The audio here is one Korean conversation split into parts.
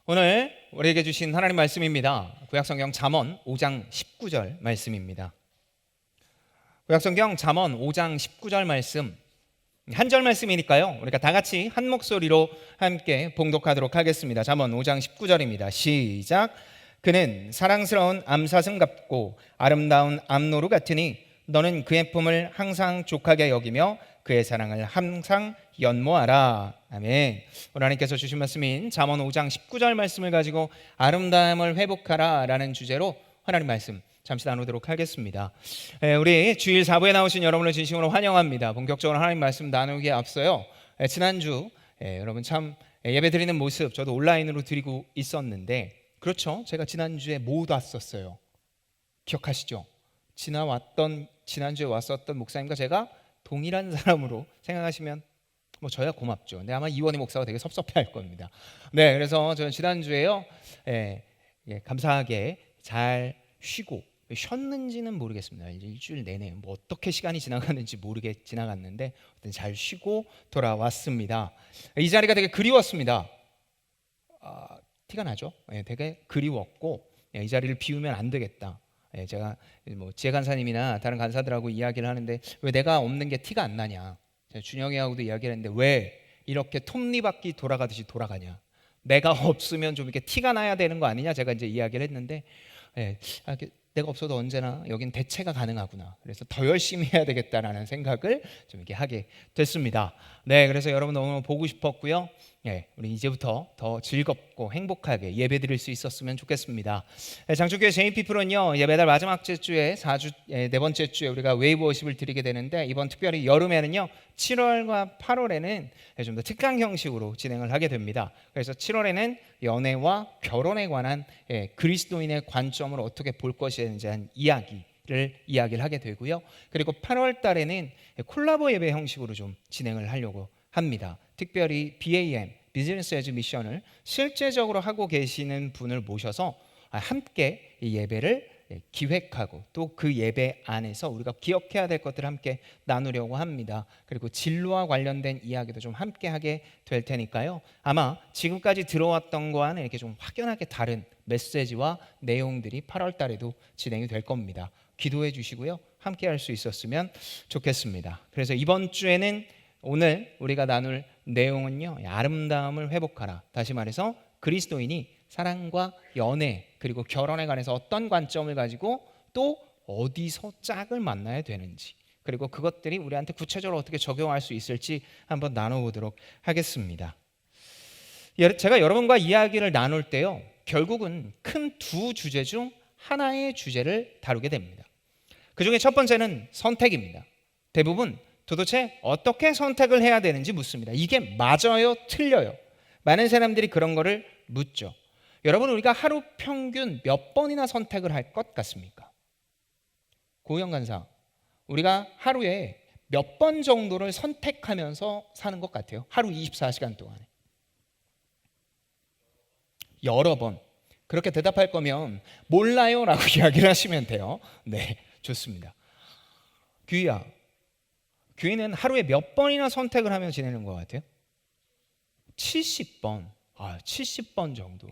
오늘 우리에게 주신 하나님 말씀입니다. 구약성경 잠언 5장 19절 말씀입니다. 구약성경 잠언 5장 19절 말씀, 한 절 말씀이니까요, 우리가 다 같이 한 목소리로 함께 봉독하도록 하겠습니다. 잠언 5장 19절입니다. 시작. 그는 사랑스러운 암사슴 같고 아름다운 암노루 같으니 너는 그의 품을 항상 족하게 여기며 그의 사랑을 항상 연모하라. 아멘. 오늘 하나님께서 주신 말씀인 잠언 5장 19절 말씀을 가지고 아름다움을 회복하라 라는 주제로 하나님 말씀 잠시 나누도록 하겠습니다. 우리 주일 4부에 나오신 여러분을 진심으로 환영합니다. 본격적으로 하나님 말씀 나누기에 앞서요, 지난주 여러분 참 예배 드리는 모습 저도 온라인으로 드리고 있었는데, 그렇죠, 제가 지난주에 못 왔었어요. 기억하시죠? 지난주에 왔었던 목사님과 제가 동일한 사람으로 생각하시면 뭐 저야 고맙죠. 근데 아마 이원희 목사가 되게 섭섭해할 겁니다. 네, 그래서 저는 지난주에요, 감사하게 잘 쉬었는지는 모르겠습니다. 일주일 내내 뭐 어떻게 시간이 지나갔는지 모르게 지나갔는데 잘 쉬고 돌아왔습니다. 이 자리가 되게 그리웠습니다. 티가 나죠? 되게 그리웠고, 이 자리를 비우면 안 되겠다. 제가 뭐 지혜 간사님이나 다른 간사들하고 이야기를 하는데 왜 내가 없는 게 티가 안 나냐, 준영이하고도 이야기를 했는데 왜 이렇게 톱니바퀴 돌아가듯이 돌아가냐, 내가 없으면 좀 이렇게 티가 나야 되는 거 아니냐, 제가 이제 이야기를 했는데 내가 없어도 언제나 여긴 대체가 가능하구나, 그래서 더 열심히 해야 되겠다라는 생각을 좀 이렇게 하게 됐습니다. 네, 그래서 여러분 너무 보고 싶었고요. 우리 이제부터 더 즐겁고 행복하게 예배 드릴 수 있었으면 좋겠습니다. 장충교회 JPP로는요, 매달 마지막 주에 4주 네 번째 주에 우리가 웨이브 워십을 드리게 되는데, 이번 특별히 여름에는요 7월과 8월에는 좀 더 특강 형식으로 진행을 하게 됩니다. 그래서 7월에는 연애와 결혼에 관한 그리스도인의 관점을 어떻게 볼 것인지 한 이야기를 하게 되고요. 그리고 8월 달에는 콜라보 예배 형식으로 좀 진행을 하려고 합니다. 특별히 BAM, 비즈니스 에즈 미션을 실제적으로 하고 계시는 분을 모셔서 함께 이 예배를 기획하고 또 그 예배 안에서 우리가 기억해야 될 것들을 함께 나누려고 합니다. 그리고 진로와 관련된 이야기도 좀 함께 하게 될 테니까요, 아마 지금까지 들어왔던 거와는 이렇게 좀 확연하게 다른 메시지와 내용들이 8월 달에도 진행이 될 겁니다. 기도해 주시고요, 함께 할 수 있었으면 좋겠습니다. 그래서 이번 주에는 오늘 우리가 나눌 내용은요, 아름다움을 회복하라. 다시 말해서 그리스도인이 사랑과 연애 그리고 결혼에 관해서 어떤 관점을 가지고 또 어디서 짝을 만나야 되는지, 그리고 그것들이 우리한테 구체적으로 어떻게 적용할 수 있을지 한번 나눠보도록 하겠습니다. 제가 여러분과 이야기를 나눌 때요, 결국은 큰 두 주제 중 하나의 주제를 다루게 됩니다. 그 중에 첫 번째는 선택입니다. 대부분 도대체 어떻게 선택을 해야 되는지 묻습니다. 이게 맞아요? 틀려요? 많은 사람들이 그런 거를 묻죠. 여러분, 우리가 하루 평균 몇 번이나 선택을 할 것 같습니까? 고영 간사, 우리가 하루에 몇 번 정도를 선택하면서 사는 것 같아요? 하루 24시간 동안에. 여러 번. 그렇게 대답할 거면 몰라요 라고 이야기를 하시면 돼요. 네, 좋습니다. 규희야, 교회는 하루에 몇 번이나 선택을 하며 지내는 것 같아요? 70번. 70번 정도.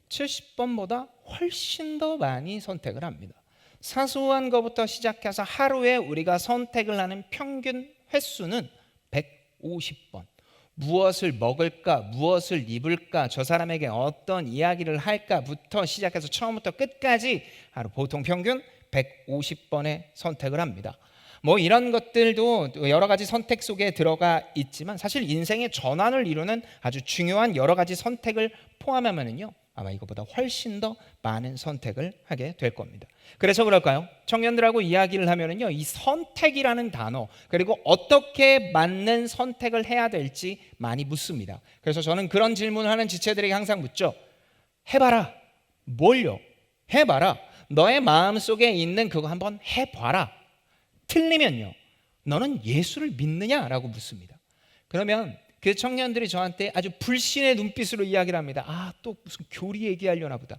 70번보다 훨씬 더 많이 선택을 합니다. 사소한 것부터 시작해서 하루에 우리가 선택을 하는 평균 횟수는 150번. 무엇을 먹을까, 무엇을 입을까, 저 사람에게 어떤 이야기를 할까부터 시작해서 처음부터 끝까지 하루 보통 평균 150번의 선택을 합니다. 뭐 이런 것들도 여러 가지 선택 속에 들어가 있지만, 사실 인생의 전환을 이루는 아주 중요한 여러 가지 선택을 포함하면은요, 아마 이것보다 훨씬 더 많은 선택을 하게 될 겁니다. 그래서 그럴까요? 청년들하고 이야기를 하면은요, 이 선택이라는 단어, 그리고 어떻게 맞는 선택을 해야 될지 많이 묻습니다. 그래서 저는 그런 질문을 하는 지체들에게 항상 묻죠. 해봐라. 뭘요? 해봐라. 너의 마음속에 있는 그거 한번 해봐라. 틀리면요, 너는 예수를 믿느냐라고 묻습니다. 그러면 그 청년들이 저한테 아주 불신의 눈빛으로 이야기를 합니다. 또 무슨 교리 얘기하려나 보다.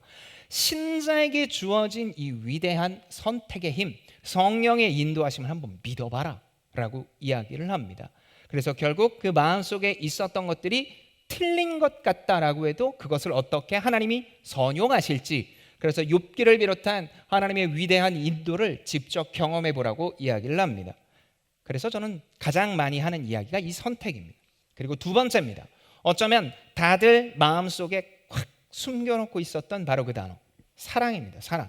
신자에게 주어진 이 위대한 선택의 힘, 성령의 인도하심을 한번 믿어봐라 라고 이야기를 합니다. 그래서 결국 그 마음속에 있었던 것들이 틀린 것 같다라고 해도 그것을 어떻게 하나님이 선용하실지, 그래서 욥기를 비롯한 하나님의 위대한 인도를 직접 경험해 보라고 이야기를 합니다. 그래서 저는 가장 많이 하는 이야기가 이 선택입니다. 그리고 두 번째입니다. 어쩌면 다들 마음속에 확 숨겨놓고 있었던 바로 그 단어, 사랑입니다. 사랑.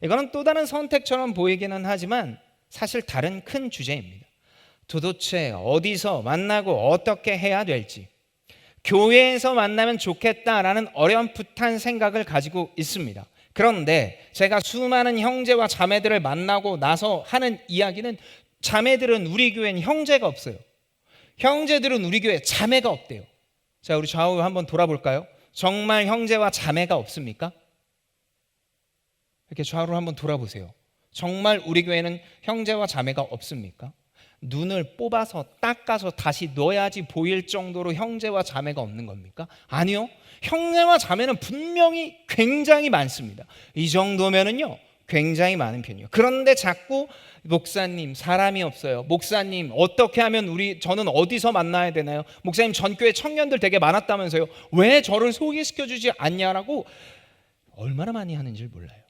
이거는 또 다른 선택처럼 보이기는 하지만 사실 다른 큰 주제입니다. 도대체 어디서 만나고 어떻게 해야 될지, 교회에서 만나면 좋겠다라는 어렴풋한 생각을 가지고 있습니다. 그런데 제가 수많은 형제와 자매들을 만나고 나서 하는 이야기는, 자매들은 우리 교회는 형제가 없어요. 형제들은 우리 교회에 자매가 없대요. 자, 우리 좌우 한번 돌아볼까요? 정말 형제와 자매가 없습니까? 이렇게 좌우로 한번 돌아보세요. 정말 우리 교회는 형제와 자매가 없습니까? 눈을 뽑아서 닦아서 다시 넣어야지 보일 정도로 형제와 자매가 없는 겁니까? 아니요. 형제와 자매는 분명히 굉장히 많습니다. 이 정도면은요, 굉장히 많은 편이에요. 그런데 자꾸 목사님 사람이 없어요. 목사님 어떻게 하면 저는 어디서 만나야 되나요? 목사님 전교회 청년들 되게 많았다면서요. 왜 저를 소개시켜 주지 않냐라고 얼마나 많이 하는지 몰라요.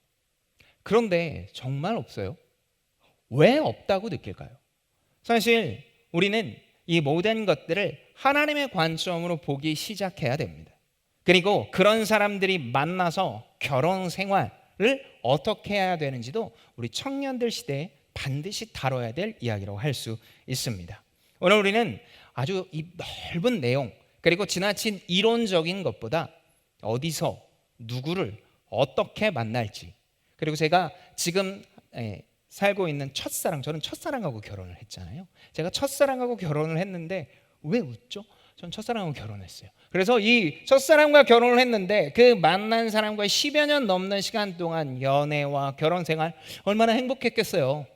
그런데 정말 없어요. 왜 없다고 느낄까요? 사실 우리는 이 모든 것들을 하나님의 관점으로 보기 시작해야 됩니다. 그리고 그런 사람들이 만나서 결혼 생활을 어떻게 해야 되는지도 우리 청년들 시대에 반드시 다뤄야 될 이야기라고 할 수 있습니다. 오늘 우리는 아주 이 넓은 내용, 그리고 지나친 이론적인 것보다 어디서 누구를 어떻게 만날지, 그리고 제가 지금 살고 있는 첫사랑, 저는 첫사랑하고 결혼을 했잖아요. 제가 첫사랑하고 결혼을 했는데 왜 웃죠? 전 첫사랑하고 결혼했어요. 그래서 이 첫사랑과 결혼을 했는데 그 만난 사람과 10여 년 넘는 시간 동안 연애와 결혼 생활 얼마나 행복했겠어요.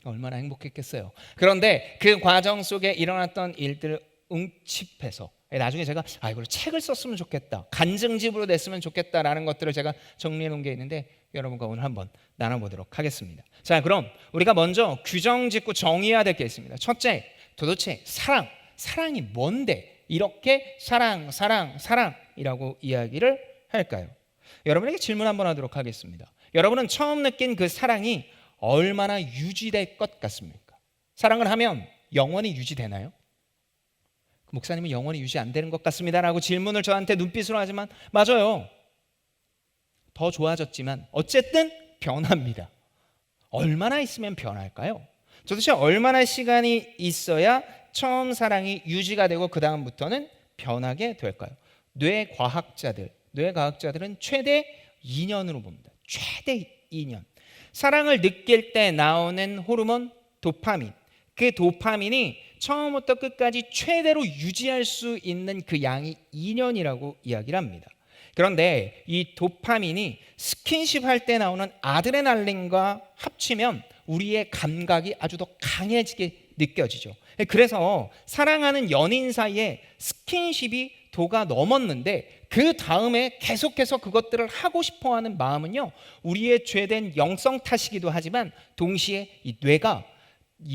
얼마나 행복했겠어요. 그런데 그 과정 속에 일어났던 일들을 응집해서 나중에 제가 이걸 책을 썼으면 좋겠다, 간증집으로 냈으면 좋겠다라는 것들을 제가 정리해 놓은 게 있는데 여러분과 오늘 한번 나눠보도록 하겠습니다. 자, 그럼 우리가 먼저 규정 짓고 정의해야 될 게 있습니다. 첫째, 도대체 사랑이 뭔데 이렇게 사랑이라고 이야기를 할까요? 여러분에게 질문 한번 하도록 하겠습니다. 여러분은 처음 느낀 그 사랑이 얼마나 유지될 것 같습니까? 사랑을 하면 영원히 유지되나요? 목사님은 영원히 유지 안 되는 것 같습니다라고 질문을 저한테 눈빛으로 하지만 맞아요. 더 좋아졌지만 어쨌든 변합니다. 얼마나 있으면 변할까요? 도대체 얼마나 시간이 있어야 처음 사랑이 유지가 되고 그 다음부터는 변하게 될까요? 뇌과학자들은 최대 2년으로 봅니다. 최대 2년. 사랑을 느낄 때 나오는 호르몬 도파민, 그 도파민이 처음부터 끝까지 최대로 유지할 수 있는 그 양이 2년이라고 이야기를 합니다. 그런데 이 도파민이 스킨십 할 때 나오는 아드레날린과 합치면 우리의 감각이 아주 더 강해지게 느껴지죠. 그래서 사랑하는 연인 사이에 스킨십이 도가 넘었는데 그 다음에 계속해서 그것들을 하고 싶어하는 마음은요, 우리의 죄된 영성 탓이기도 하지만 동시에 이 뇌가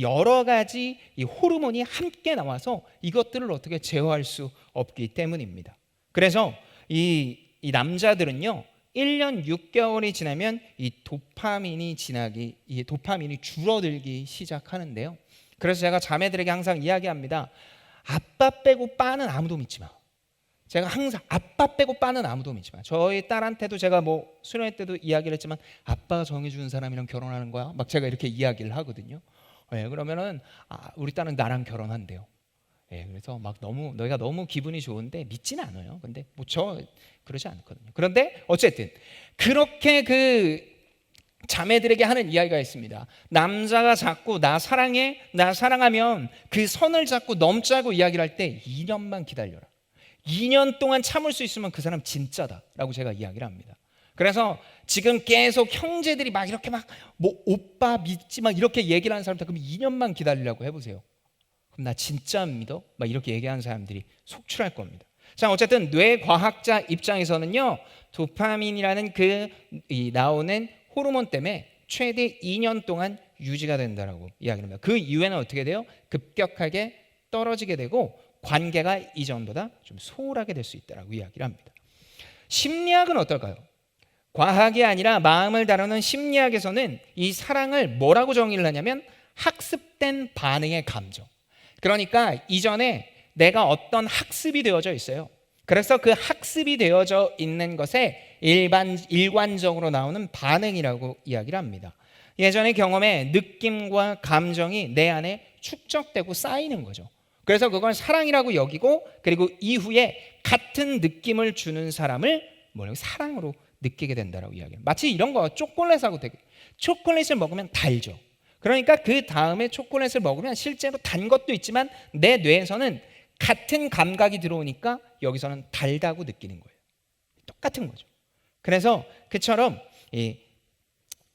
여러 가지 이 호르몬이 함께 나와서 이것들을 어떻게 제어할 수 없기 때문입니다. 그래서 이 남자들은요 1년 6개월이 지나면 이 도파민이 줄어들기 시작하는데요. 그래서 제가 자매들에게 항상 이야기합니다. 아빠 빼고 빠는 아무도 믿지 마. 제가 항상 아빠 빼고 빠는 아무도 믿지 마. 저희 딸한테도 제가 수련회 때도 이야기를 했지만 아빠가 정해주는 사람이랑 결혼하는 거야. 막 제가 이렇게 이야기를 하거든요. 그러면은 우리 딸은 나랑 결혼한대요. 그래서 막 너희가 너무 기분이 좋은데 믿지는 않아요. 근데 저 그러지 않거든요. 그런데 어쨌든 그렇게 그 자매들에게 하는 이야기가 있습니다. 남자가 자꾸 나 사랑하면 그 선을 자꾸 넘자고 이야기를 할 때 2년만 기다려라. 2년 동안 참을 수 있으면 그 사람 진짜다라고 제가 이야기를 합니다. 그래서 지금 계속 형제들이 막 이렇게 오빠 믿지 막 이렇게 얘기를 하는 사람들, 그럼 2년만 기다리라고 해보세요. 그럼 나 진짜 안 믿어? 막 이렇게 얘기하는 사람들이 속출할 겁니다. 자, 어쨌든 뇌과학자 입장에서는요, 도파민이라는 나오는 호르몬 때문에 최대 2년 동안 유지가 된다라고 이야기합니다. 그 이후에는 어떻게 돼요? 급격하게 떨어지게 되고 관계가 이전보다 좀 소홀하게 될 수 있다라고 이야기를 합니다. 심리학은 어떨까요? 과학이 아니라 마음을 다루는 심리학에서는 이 사랑을 뭐라고 정의를 하냐면 학습된 반응의 감정. 그러니까 이전에 내가 어떤 학습이 되어져 있어요. 그래서 그 학습이 되어져 있는 것에 일관적으로 나오는 반응이라고 이야기를 합니다. 예전의 경험에 느낌과 감정이 내 안에 축적되고 쌓이는 거죠. 그래서 그걸 사랑이라고 여기고, 그리고 이후에 같은 느낌을 주는 사람을 사랑으로 느끼게 된다라고 이야기해요. 마치 이런 거 초콜릿하고 되게, 초콜릿을 먹으면 달죠. 그러니까 그 다음에 초콜릿을 먹으면 실제로 단 것도 있지만 내 뇌에서는 같은 감각이 들어오니까 여기서는 달다고 느끼는 거예요. 똑같은 거죠. 그래서 그처럼 이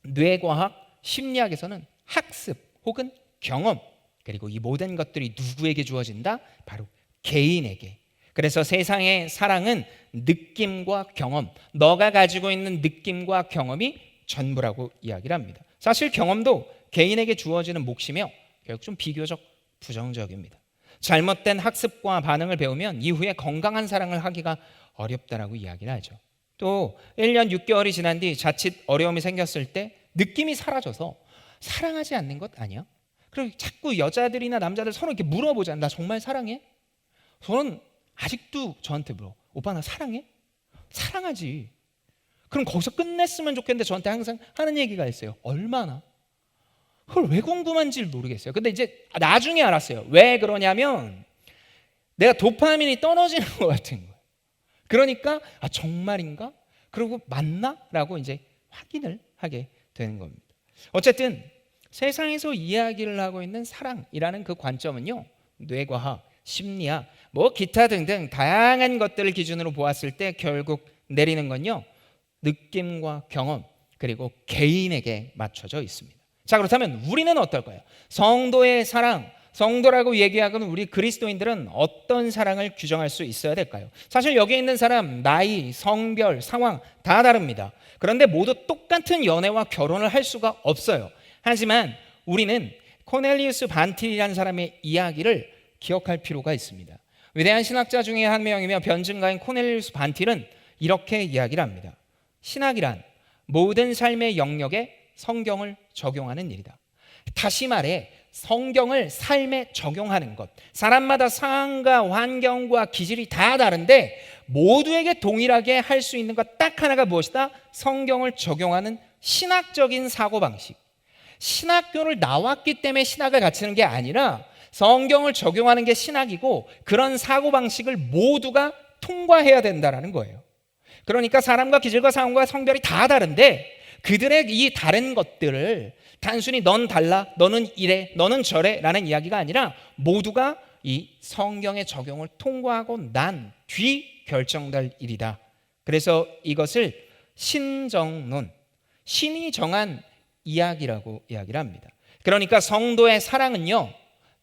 뇌과학, 심리학에서는 학습 혹은 경험, 그리고 이 모든 것들이 누구에게 주어진다? 바로 개인에게. 그래서 세상의 사랑은 느낌과 경험, 너가 가지고 있는 느낌과 경험이 전부라고 이야기를 합니다. 사실 경험도 개인에게 주어지는 몫이며 결국 좀 비교적 부정적입니다. 잘못된 학습과 반응을 배우면 이후에 건강한 사랑을 하기가 어렵다라고 이야기를 하죠. 또 1년 6개월이 지난 뒤 자칫 어려움이 생겼을 때 느낌이 사라져서 사랑하지 않는 것 아니야? 그리고 자꾸 여자들이나 남자들 서로 이렇게 물어보잖아. 나 정말 사랑해? 저는 아직도 저한테 물어. 오빠 나 사랑해? 사랑하지. 그럼 거기서 끝냈으면 좋겠는데 저한테 항상 하는 얘기가 있어요. 얼마나? 그걸 왜 궁금한지 모르겠어요. 근데 이제 나중에 알았어요. 왜 그러냐면 내가 도파민이 떨어지는 것 같은 거예요. 그러니까 정말인가? 그리고 맞나? 라고 이제 확인을 하게 되는 겁니다. 어쨌든 세상에서 이야기를 하고 있는 사랑이라는 그 관점은요, 뇌과학, 심리학, 기타 등등 다양한 것들을 기준으로 보았을 때 결국 내리는 건요, 느낌과 경험, 그리고 개인에게 맞춰져 있습니다. 자, 그렇다면 우리는 어떨까요? 성도의 사랑, 성도라고 얘기하는 우리 그리스도인들은 어떤 사랑을 규정할 수 있어야 될까요? 사실 여기 있는 사람, 나이, 성별, 상황 다 다릅니다. 그런데 모두 똑같은 연애와 결혼을 할 수가 없어요. 하지만 우리는 코넬리우스 반틸이라는 사람의 이야기를 기억할 필요가 있습니다. 위대한 신학자 중에 한 명이며 변증가인 코넬리우스 반틸은 이렇게 이야기를 합니다. 신학이란 모든 삶의 영역에 성경을 적용하는 일이다. 다시 말해 성경을 삶에 적용하는 것. 사람마다 상황과 환경과 기질이 다 다른데 모두에게 동일하게 할 수 있는 것 딱 하나가 무엇이다? 성경을 적용하는 신학적인 사고방식. 신학교를 나왔기 때문에 신학을 가르치는 게 아니라 성경을 적용하는 게 신학이고, 그런 사고방식을 모두가 통과해야 된다는 거예요. 그러니까 사람과 기질과 상황과 성별이 다 다른데 그들의 이 다른 것들을 단순히 넌 달라, 너는 이래, 너는 저래 라는 이야기가 아니라 모두가 이 성경의 적용을 통과하고 난 뒤 결정될 일이다. 그래서 이것을 신정론, 신이 정한 이야기라고 이야기를 합니다. 그러니까 성도의 사랑은요,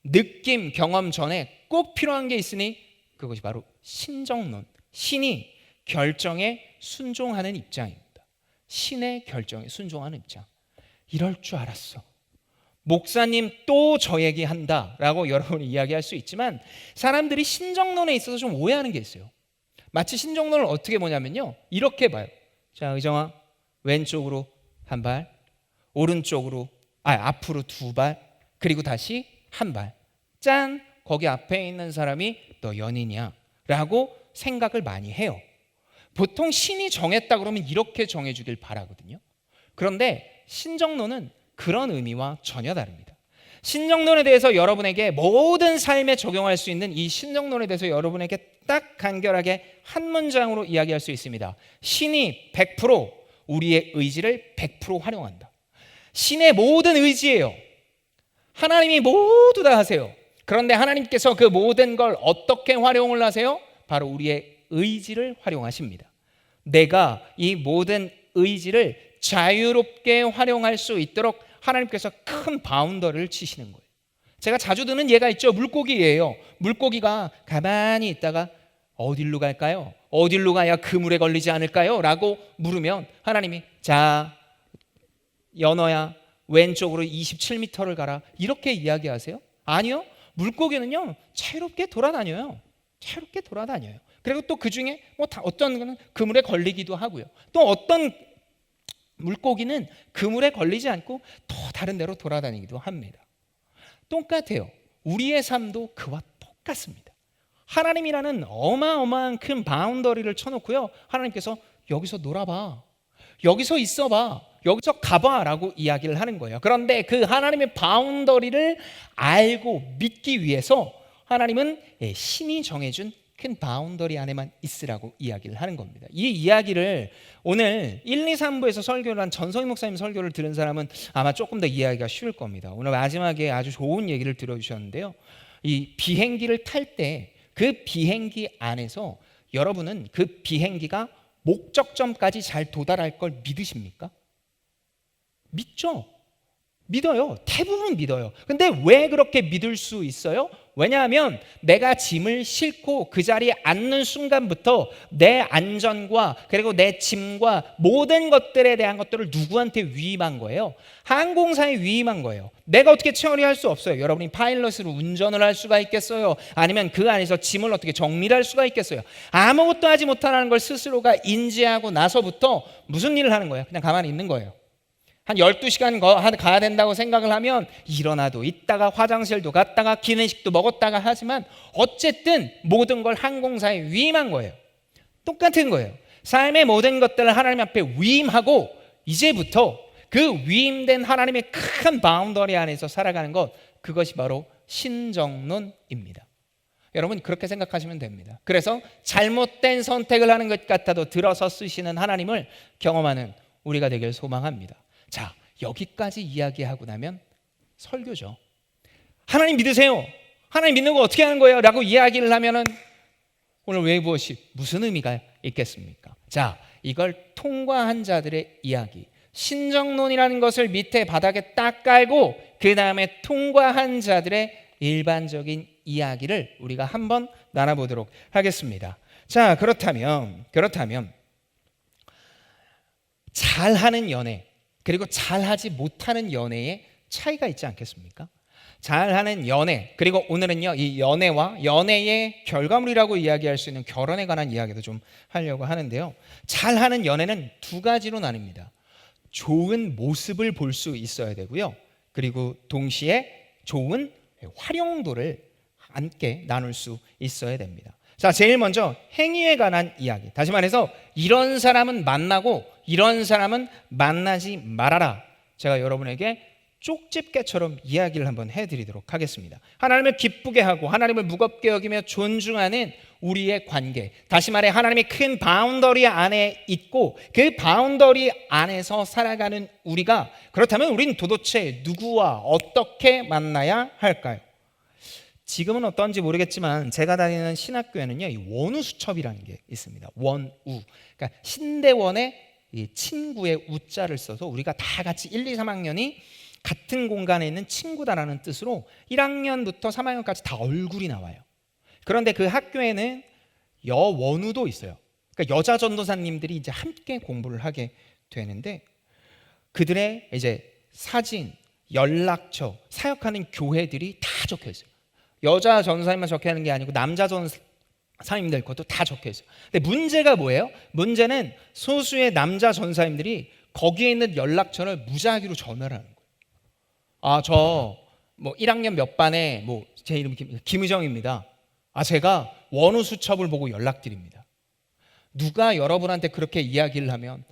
느낌, 경험 전에 꼭 필요한 게 있으니 그것이 바로 신정론, 신이 결정에 순종하는 입장입니다. 신의 결정에 순종하는 입장. 이럴 줄 알았어. 목사님 또 저 얘기한다라고 여러분이 이야기할 수 있지만 사람들이 신정론에 있어서 좀 오해하는 게 있어요. 마치 신정론을 어떻게 보냐면요, 이렇게 봐요. 자, 의정아, 왼쪽으로 한 발, 오른쪽으로 앞으로 두 발, 그리고 다시 한 발. 짠! 거기 앞에 있는 사람이 너 연인이야 라고 생각을 많이 해요. 보통 신이 정했다 그러면 이렇게 정해주길 바라거든요. 그런데 신정론은 그런 의미와 전혀 다릅니다. 신정론에 대해서 여러분에게 모든 삶에 적용할 수 있는 이 신정론에 대해서 여러분에게 딱 간결하게 한 문장으로 이야기할 수 있습니다. 신이 100% 우리의 의지를 100% 활용한다. 신의 모든 의지예요. 하나님이 모두 다 하세요. 그런데 하나님께서 그 모든 걸 어떻게 활용을 하세요? 바로 우리의 의지를 활용하십니다. 내가 이 모든 의지를 자유롭게 활용할 수 있도록 하나님께서 큰 바운더리를 치시는 거예요. 제가 자주 드는 예가 있죠. 물고기예요. 물고기가 가만히 있다가 어디로 갈까요? 어디로 가야 그물에 걸리지 않을까요? 라고 물으면 하나님이 자, 연어야 왼쪽으로 27m를 가라 이렇게 이야기하세요? 아니요. 물고기는요 자유롭게 돌아다녀요. 자유롭게 돌아다녀요. 그리고 또 그 중에 어떤 거는 그물에 걸리기도 하고요. 또 어떤 물고기는 그물에 걸리지 않고 또 다른 데로 돌아다니기도 합니다. 똑같아요. 우리의 삶도 그와 똑같습니다. 하나님이라는 어마어마한 큰 바운더리를 쳐놓고요, 하나님께서 여기서 놀아봐, 여기서 있어봐, 여기서 가봐 라고 이야기를 하는 거예요. 그런데 그 하나님의 바운더리를 알고 믿기 위해서 하나님은 신이 정해준 큰 바운더리 안에만 있으라고 이야기를 하는 겁니다. 이 이야기를 오늘 1, 2, 3부에서 설교를 한 전성희 목사님 설교를 들은 사람은 아마 조금 더 이해하기가 쉬울 겁니다. 오늘 마지막에 아주 좋은 얘기를 들어주셨는데요, 이 비행기를 탈 때 그 비행기 안에서 여러분은 그 비행기가 목적점까지 잘 도달할 걸 믿으십니까? 믿죠? 믿어요. 대부분 믿어요. 근데 왜 그렇게 믿을 수 있어요? 왜냐하면 내가 짐을 싣고 그 자리에 앉는 순간부터 내 안전과 그리고 내 짐과 모든 것들에 대한 것들을 누구한테 위임한 거예요? 항공사에 위임한 거예요. 내가 어떻게 처리할 수 없어요. 여러분이 파일럿으로 운전을 할 수가 있겠어요? 아니면 그 안에서 짐을 어떻게 정리를 할 수가 있겠어요? 아무것도 하지 못하는 걸 스스로가 인지하고 나서부터 무슨 일을 하는 거예요? 그냥 가만히 있는 거예요. 한 12시간 가야 된다고 생각을 하면 일어나도 있다가 화장실도 갔다가 기내식도 먹었다가 하지만 어쨌든 모든 걸 항공사에 위임한 거예요. 똑같은 거예요. 삶의 모든 것들을 하나님 앞에 위임하고 이제부터 그 위임된 하나님의 큰 바운더리 안에서 살아가는 것, 그것이 바로 신정론입니다. 여러분 그렇게 생각하시면 됩니다. 그래서 잘못된 선택을 하는 것 같아도 들어서 쓰시는 하나님을 경험하는 우리가 되길 소망합니다. 자, 여기까지 이야기하고 나면 설교죠. 하나님 믿으세요. 하나님 믿는 거 어떻게 하는 거예요? 라고 이야기를 하면은 오늘 웨이브워십 무슨 의미가 있겠습니까? 자, 이걸 통과한 자들의 이야기, 신정론이라는 것을 밑에 바닥에 딱 깔고 그 다음에 통과한 자들의 일반적인 이야기를 우리가 한번 나눠보도록 하겠습니다. 자, 그렇다면 잘하는 연애 그리고 잘하지 못하는 연애에 차이가 있지 않겠습니까? 잘하는 연애, 그리고 오늘은요 이 연애와 연애의 결과물이라고 이야기할 수 있는 결혼에 관한 이야기도 좀 하려고 하는데요, 잘하는 연애는 두 가지로 나뉩니다. 좋은 모습을 볼 수 있어야 되고요, 그리고 동시에 좋은 활용도를 함께 나눌 수 있어야 됩니다. 자, 제일 먼저 행위에 관한 이야기. 다시 말해서 이런 사람은 만나고 이런 사람은 만나지 말아라. 제가 여러분에게 쪽집게처럼 이야기를 한번 해드리도록 하겠습니다. 하나님을 기쁘게 하고 하나님을 무겁게 여기며 존중하는 우리의 관계, 다시 말해 하나님의 큰 바운더리 안에 있고 그 바운더리 안에서 살아가는 우리가, 그렇다면 우리는 도대체 누구와 어떻게 만나야 할까요? 지금은 어떤지 모르겠지만 제가 다니는 신학교에는요 이 원우수첩이라는 게 있습니다. 원우, 그러니까 신대원의 이 친구의 우자를 써서 우리가 다 같이 1, 2, 3학년이 같은 공간에 있는 친구다라는 뜻으로 1학년부터 3학년까지 다 얼굴이 나와요. 그런데 그 학교에는 여원우도 있어요. 그러니까 여자 전도사님들이 이제 함께 공부를 하게 되는데 그들의 이제 사진, 연락처, 사역하는 교회들이 다 적혀 있어요. 여자 전도사님만 적혀 있는 게 아니고 남자 전도사님들 것도 다 적혀 있어요. 근데 문제가 뭐예요? 문제는 소수의 남자 전도사님들이 거기에 있는 연락처를 무작위로 전화를 하는 거예요. 아, 저 뭐 1학년 몇 반에 뭐 제 이름 김의정입니다. 아, 제가 원우 수첩을 보고 연락드립니다. 누가 여러분한테 그렇게 이야기를 하면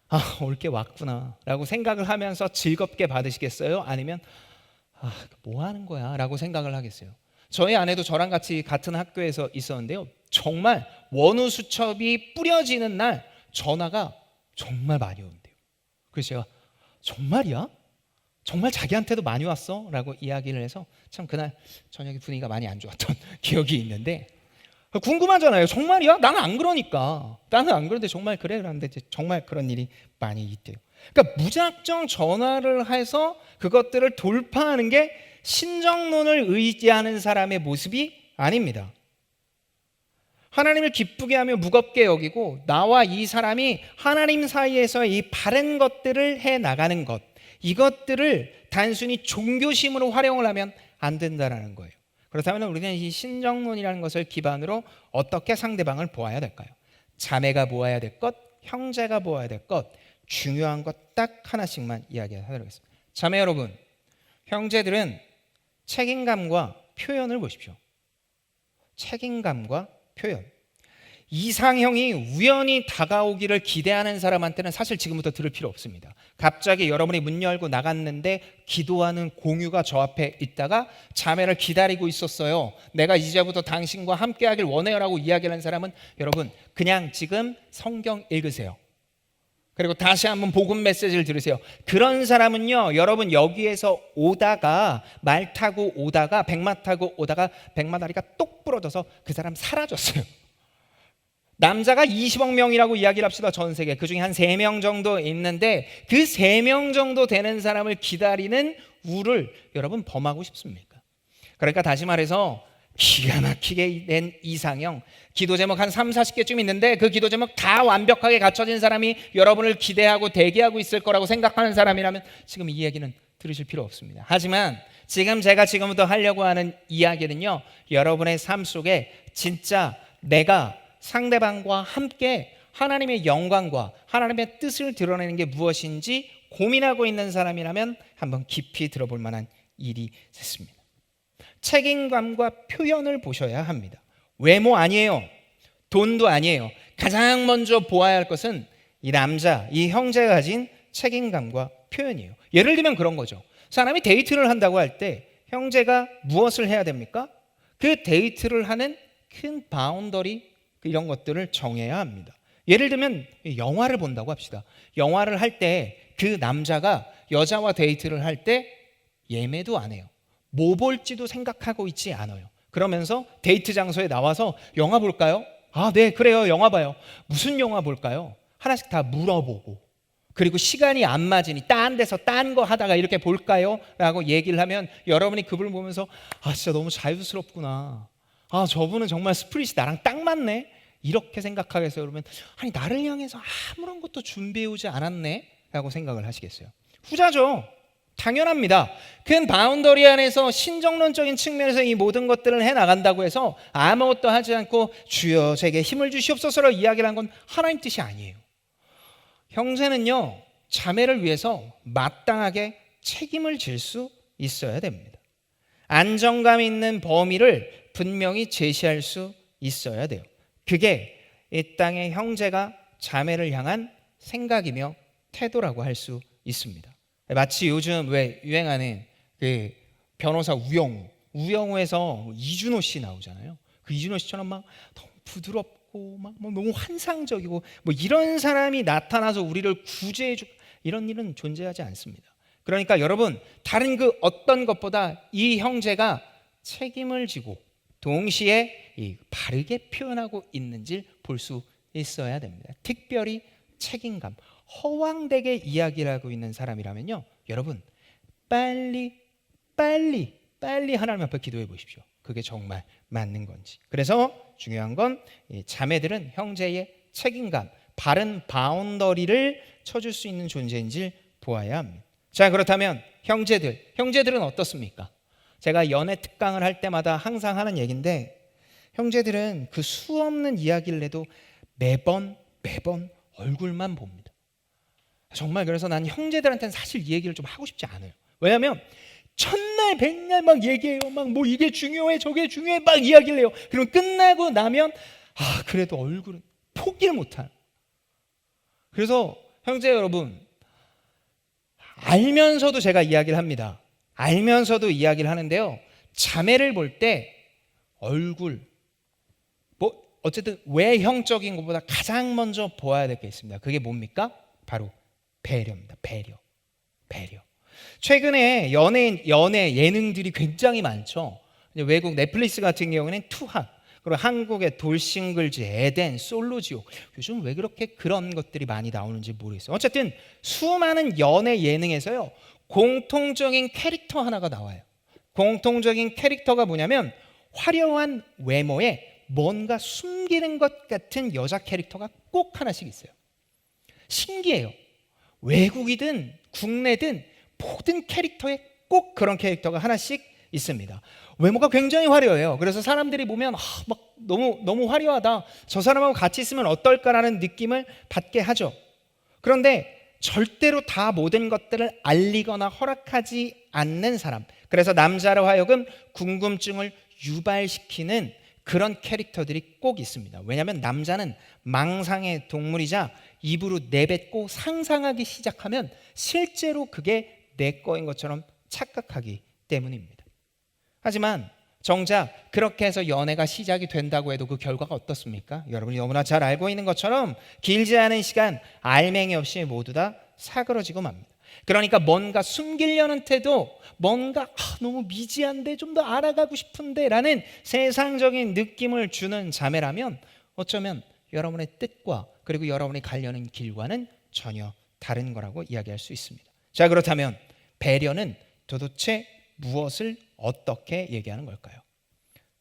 아, 올 게 왔구나 라고 생각을 하면서 즐겁게 받으시겠어요? 아니면 아, 뭐 하는 거야? 라고 생각을 하겠어요. 저희 아내도 저랑 같이 같은 학교에서 있었는데요, 정말 원우 수첩이 뿌려지는 날 전화가 정말 많이 온대요. 그래서 제가 정말이야? 정말 자기한테도 많이 왔어? 라고 이야기를 해서 참 그날 저녁에 분위기가 많이 안 좋았던 기억이 있는데, 궁금하잖아요. 정말이야? 나는 안 그러니까. 나는 안 그런데 정말 그래? 그런데 정말 그런 일이 많이 있대요. 그러니까 무작정 전화를 해서 그것들을 돌파하는 게 신정론을 의지하는 사람의 모습이 아닙니다. 하나님을 기쁘게 하며 무겁게 여기고 나와 이 사람이 하나님 사이에서 이 바른 것들을 해나가는 것, 이것들을 단순히 종교심으로 활용을 하면 안 된다는 거예요. 그렇다면 우리는 이 신정론이라는 것을 기반으로 어떻게 상대방을 보아야 될까요? 자매가 보아야 될 것, 형제가 보아야 될 것, 중요한 것 딱 하나씩만 이야기하도록 하겠습니다. 자매 여러분, 형제들은 책임감과 표현을 보십시오. 책임감과 표현. 이상형이 우연히 다가오기를 기대하는 사람한테는 사실 지금부터 들을 필요 없습니다. 갑자기 여러분이 문 열고 나갔는데 기도하는 공유가 저 앞에 있다가 자매를 기다리고 있었어요. 내가 이제부터 당신과 함께하길 원해요라고 이야기하는 사람은 여러분 그냥 지금 성경 읽으세요. 그리고 다시 한번 복음 메시지를 들으세요. 그런 사람은요, 여러분 여기에서 오다가 말 타고 오다가 백마 타고 오다가 백마다리가 똑 부러져서 그 사람 사라졌어요. 남자가 20억 명이라고 이야기를 합시다. 전 세계 그중에 한 3명 정도 있는데 그 3명 정도 되는 사람을 기다리는 우를 여러분 범하고 싶습니까? 그러니까 다시 말해서 기가 막히게 된 이상형, 기도 제목 한 3, 40개쯤 있는데 그 기도 제목 다 완벽하게 갖춰진 사람이 여러분을 기대하고 대기하고 있을 거라고 생각하는 사람이라면 지금 이 얘기는 들으실 필요 없습니다. 하지만 지금 제가 지금부터 하려고 하는 이야기는요, 여러분의 삶 속에 진짜 내가 상대방과 함께 하나님의 영광과 하나님의 뜻을 드러내는 게 무엇인지 고민하고 있는 사람이라면 한번 깊이 들어볼 만한 일이 됐습니다. 책임감과 표현을 보셔야 합니다. 외모 아니에요. 돈도 아니에요. 가장 먼저 보아야 할 것은 이 남자, 이 형제가 가진 책임감과 표현이에요. 예를 들면 그런 거죠. 사람이 데이트를 한다고 할 때 형제가 무엇을 해야 됩니까? 그 데이트를 하는 큰 바운더리 이런 것들을 정해야 합니다. 예를 들면 영화를 본다고 합시다. 영화를 할 때 그 남자가 여자와 데이트를 할 때 예매도 안 해요. 뭐 볼지도 생각하고 있지 않아요. 그러면서 데이트 장소에 나와서 영화 볼까요? 아, 네, 그래요. 영화 봐요. 무슨 영화 볼까요? 하나씩 다 물어보고, 그리고 시간이 안 맞으니 딴 데서 딴 거 하다가 이렇게 볼까요? 라고 얘기를 하면 여러분이 그분을 보면서 아, 진짜 너무 자유스럽구나. 아, 저분은 정말 스프릿이 나랑 딱 맞네. 이렇게 생각하겠어요? 그러면 아니, 나를 향해서 아무런 것도 준비해 오지 않았네? 라고 생각을 하시겠어요? 후자죠. 당연합니다. 큰 바운더리 안에서 신정론적인 측면에서 이 모든 것들을 해나간다고 해서 아무것도 하지 않고 주여 제게 힘을 주시옵소서로 이야기를 한 건 하나님 뜻이 아니에요. 형제는요, 자매를 위해서 마땅하게 책임을 질 수 있어야 됩니다. 안정감 있는 범위를 분명히 제시할 수 있어야 돼요. 그게 이 땅의 형제가 자매를 향한 생각이며 태도라고 할 수 있습니다. 마치 요즘 왜 유행하는 그 변호사 우영우에서 이준호 씨 나오잖아요. 그 이준호 씨처럼 막 너무 부드럽고 막 너무 환상적이고 뭐 이런 사람이 나타나서 우리를 구제해주고 이런 일은 존재하지 않습니다. 그러니까 여러분, 다른 그 어떤 것보다 이 형제가 책임을 지고 동시에 바르게 표현하고 있는지를 볼 수 있어야 됩니다. 특별히 책임감, 허황되게 이야기를 하고 있는 사람이라면요, 여러분 빨리 하나님 앞에 기도해 보십시오. 그게 정말 맞는 건지. 그래서 중요한 건 자매들은 형제의 책임감, 바른 바운더리를 쳐줄 수 있는 존재인지를 보아야 합니다. 자, 그렇다면 형제들은 어떻습니까? 제가 연애 특강을 할 때마다 항상 하는 얘기인데, 형제들은 그 수없는 이야기를 해도 매번 얼굴만 봅니다. 정말 그래서 난 형제들한테는 사실 이 얘기를 좀 하고 싶지 않아요. 왜냐하면 첫날 백날 막 얘기해요. 막 뭐 이게 중요해 저게 중요해 막 이야기를 해요. 그럼 끝나고 나면 아, 그래도 얼굴은 포기를 못할. 그래서 형제 여러분, 알면서도 제가 이야기를 합니다. 알면서도 이야기를 하는데요, 자매를 볼 때 얼굴, 뭐 어쨌든 외형적인 것보다 가장 먼저 보아야 될 게 있습니다. 그게 뭡니까? 바로 배려입니다. 배려. 최근에 연애 예능들이 굉장히 많죠. 외국 넷플릭스 같은 경우는 투핫, 그리고 한국의 돌싱글즈, 에덴, 솔로지옥, 요즘 왜 그렇게 그런 것들이 많이 나오는지 모르겠어요. 어쨌든 수많은 연애 예능에서요, 공통적인 캐릭터 하나가 나와요. 공통적인 캐릭터가 뭐냐면 화려한 외모에 뭔가 숨기는 것 같은 여자 캐릭터가 꼭 하나씩 있어요. 신기해요. 외국이든 국내든 모든 캐릭터에 꼭 그런 캐릭터가 하나씩 있습니다. 외모가 굉장히 화려해요. 그래서 사람들이 보면 막 너무 화려하다. 저 사람하고 같이 있으면 어떨까라는 느낌을 받게 하죠. 그런데 절대로 다 모든 것들을 알리거나 허락하지 않는 사람. 그래서 남자로 하여금 궁금증을 유발시키는 그런 캐릭터들이 꼭 있습니다. 왜냐하면 남자는 망상의 동물이자 입으로 내뱉고 상상하기 시작하면 실제로 그게 내 거인 것처럼 착각하기 때문입니다. 하지만 정작 그렇게 해서 연애가 시작이 된다고 해도 그 결과가 어떻습니까? 여러분이 너무나 잘 알고 있는 것처럼 길지 않은 시간 알맹이 없이 모두 다 사그러지고 맙니다. 그러니까 뭔가 숨기려는 태도, 뭔가 너무 미지한데 좀 더 알아가고 싶은데 라는 세상적인 느낌을 주는 자매라면 어쩌면 여러분의 뜻과 그리고 여러분이 가려는 길과는 전혀 다른 거라고 이야기할 수 있습니다. 자, 그렇다면 배려는 도대체 무엇을 어떻게 얘기하는 걸까요?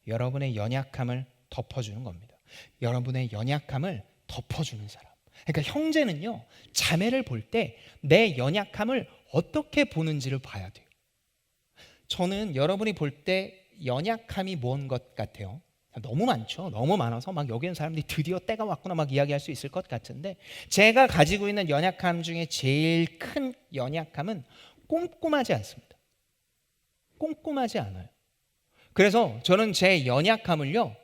여러분의 연약함을 덮어주는 겁니다. 여러분의 연약함을 덮어주는 사람. 그러니까 형제는요, 자매를 볼 때 내 연약함을 어떻게 보는지를 봐야 돼요. 저는 여러분이 볼 때 연약함이 뭔 것 같아요? 너무 많죠. 너무 많아서 막 여기 있는 사람들이 드디어 때가 왔구나 막 이야기할 수 있을 것 같은데, 제가 가지고 있는 연약함 중에 제일 큰 연약함은 꼼꼼하지 않습니다. 꼼꼼하지 않아요. 그래서 저는 제 연약함을요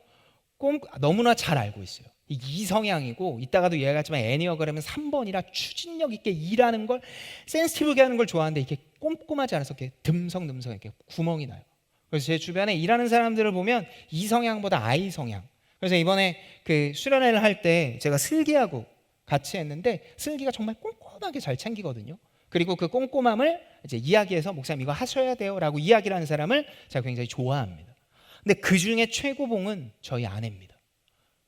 너무나 잘 알고 있어요. 이성향이고, 이따가도 이야기하지만 애니어그램은 3번이라 추진력 있게 일하는 걸, 센시티브하게 하는 걸 좋아하는데 이게 꼼꼼하지 않아서 이렇게 듬성듬성 이렇게 구멍이 나요. 그래서 제 주변에 일하는 사람들을 보면 이성향보다 I성향. 그래서 이번에 그 수련회를 할 때 제가 슬기하고 같이 했는데, 슬기가 정말 꼼꼼하게 잘 챙기거든요. 그리고 그 꼼꼼함을 이제 이야기해서 목사님 이거 하셔야 돼요라고 이야기를 하는 사람을 제가 굉장히 좋아합니다. 근데 그 중에 최고봉은 저희 아내입니다.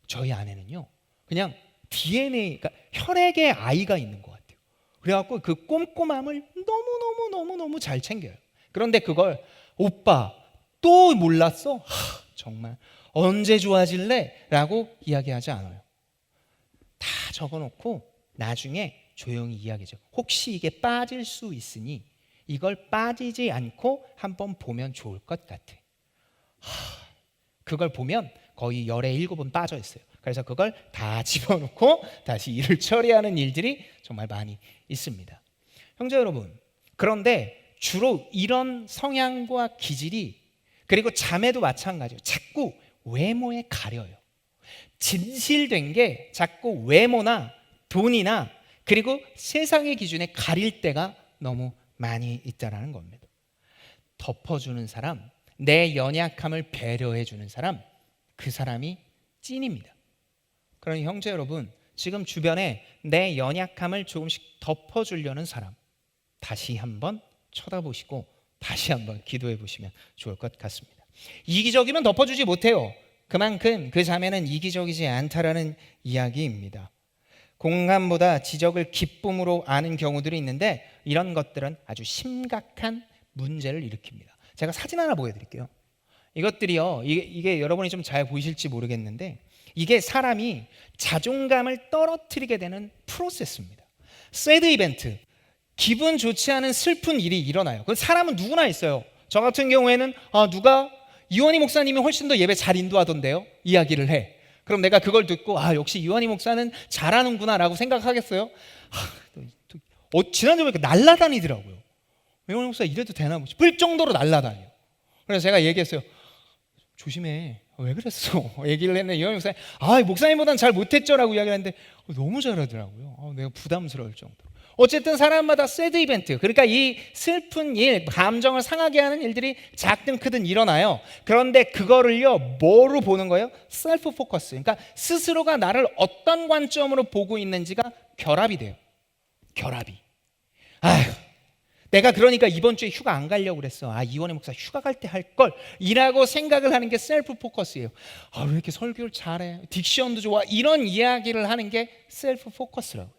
저희 아내는요, 그냥 DNA, 그러니까 혈액에 아이가 있는 것 같아요. 그래갖고 그 꼼꼼함을 너무 잘 챙겨요. 그런데 그걸 오빠 또 몰랐어? 정말 언제 좋아질래? 라고 이야기하지 않아요. 다 적어놓고 나중에 조용히 이야기죠. 혹시 이게 빠질 수 있으니 이걸 빠지지 않고 한번 보면 좋을 것 같아. 그걸 보면 거의 열에 7은 빠져 있어요. 그래서 그걸 다 집어넣고 다시 일을 처리하는 일들이 정말 많이 있습니다. 형제 여러분, 그런데 주로 이런 성향과 기질이, 그리고 자매도 마찬가지예요. 자꾸 외모에 가려요. 진실된 게 자꾸 외모나 돈이나 그리고 세상의 기준에 가릴 때가 너무 많이 있다는 겁니다. 덮어주는 사람, 내 연약함을 배려해주는 사람, 그 사람이 찐입니다. 그러니 형제 여러분, 지금 주변에 내 연약함을 조금씩 덮어주려는 사람, 다시 한번 쳐다보시고 다시 한번 기도해 보시면 좋을 것 같습니다. 이기적이면 덮어주지 못해요. 그만큼 그 자매는 이기적이지 않다라는 이야기입니다. 공감보다 지적을 기쁨으로 아는 경우들이 있는데, 이런 것들은 아주 심각한 문제를 일으킵니다. 제가 사진 하나 보여드릴게요. 이것들이요, 이게 여러분이 좀 잘 보이실지 모르겠는데, 이게 사람이 자존감을 떨어뜨리게 되는 프로세스입니다. 새드 이벤트, 기분 좋지 않은 슬픈 일이 일어나요. 그 사람은 누구나 있어요. 저 같은 경우에는 누가 이원희 목사님이 훨씬 더 예배 잘 인도하던데요? 이야기를 해. 그럼 내가 그걸 듣고 역시 이원희 목사는 잘하는구나 라고 생각하겠어요? 지난주에 보니까 날라다니더라고요. 이원희 목사 이래도 되나 싶을 정도로 날라다녀요. 그래서 제가 얘기했어요. 조심해. 왜 그랬어? 얘기를 했는데 이원희 목사님 목사님보다는 잘 못했죠 라고 이야기를 했는데 너무 잘하더라고요. 내가 부담스러울 정도로. 어쨌든 사람마다 새드 이벤트, 그러니까 이 슬픈 일, 감정을 상하게 하는 일들이 작든 크든 일어나요. 그런데 그거를요 뭐로 보는 거예요? 셀프 포커스, 그러니까 스스로가 나를 어떤 관점으로 보고 있는지가 결합이 돼요. 결합이. 내가 그러니까 이번 주에 휴가 안 가려고 그랬어. 이원희 목사 휴가 갈 때 할 걸 이라고 생각을 하는 게 셀프 포커스예요. 왜 이렇게 설교를 잘해, 딕션도 좋아, 이런 이야기를 하는 게 셀프 포커스라고.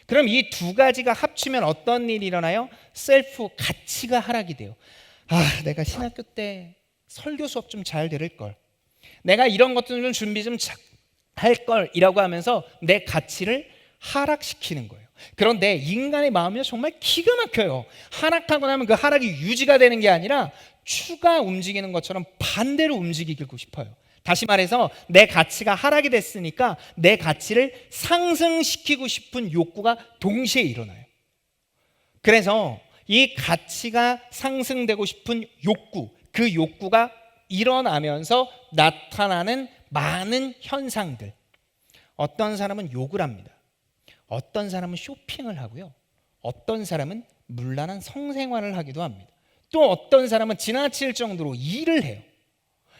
그럼 이 두 가지가 합치면 어떤 일이 일어나요? 셀프 가치가 하락이 돼요. 내가 신학교 때 설교 수업 좀 잘 들을 걸, 내가 이런 것들 좀 준비 좀 할 걸이라고 하면서 내 가치를 하락시키는 거예요. 그런데 인간의 마음이 정말 기가 막혀요. 하락하고 나면 그 하락이 유지가 되는 게 아니라 추가 움직이는 것처럼 반대로 움직이고 싶어요. 다시 말해서 내 가치가 하락이 됐으니까 내 가치를 상승시키고 싶은 욕구가 동시에 일어나요. 그래서 이 가치가 상승되고 싶은 욕구, 그 욕구가 일어나면서 나타나는 많은 현상들. 어떤 사람은 욕을 합니다. 어떤 사람은 쇼핑을 하고요. 어떤 사람은 문란한 성생활을 하기도 합니다. 또 어떤 사람은 지나칠 정도로 일을 해요.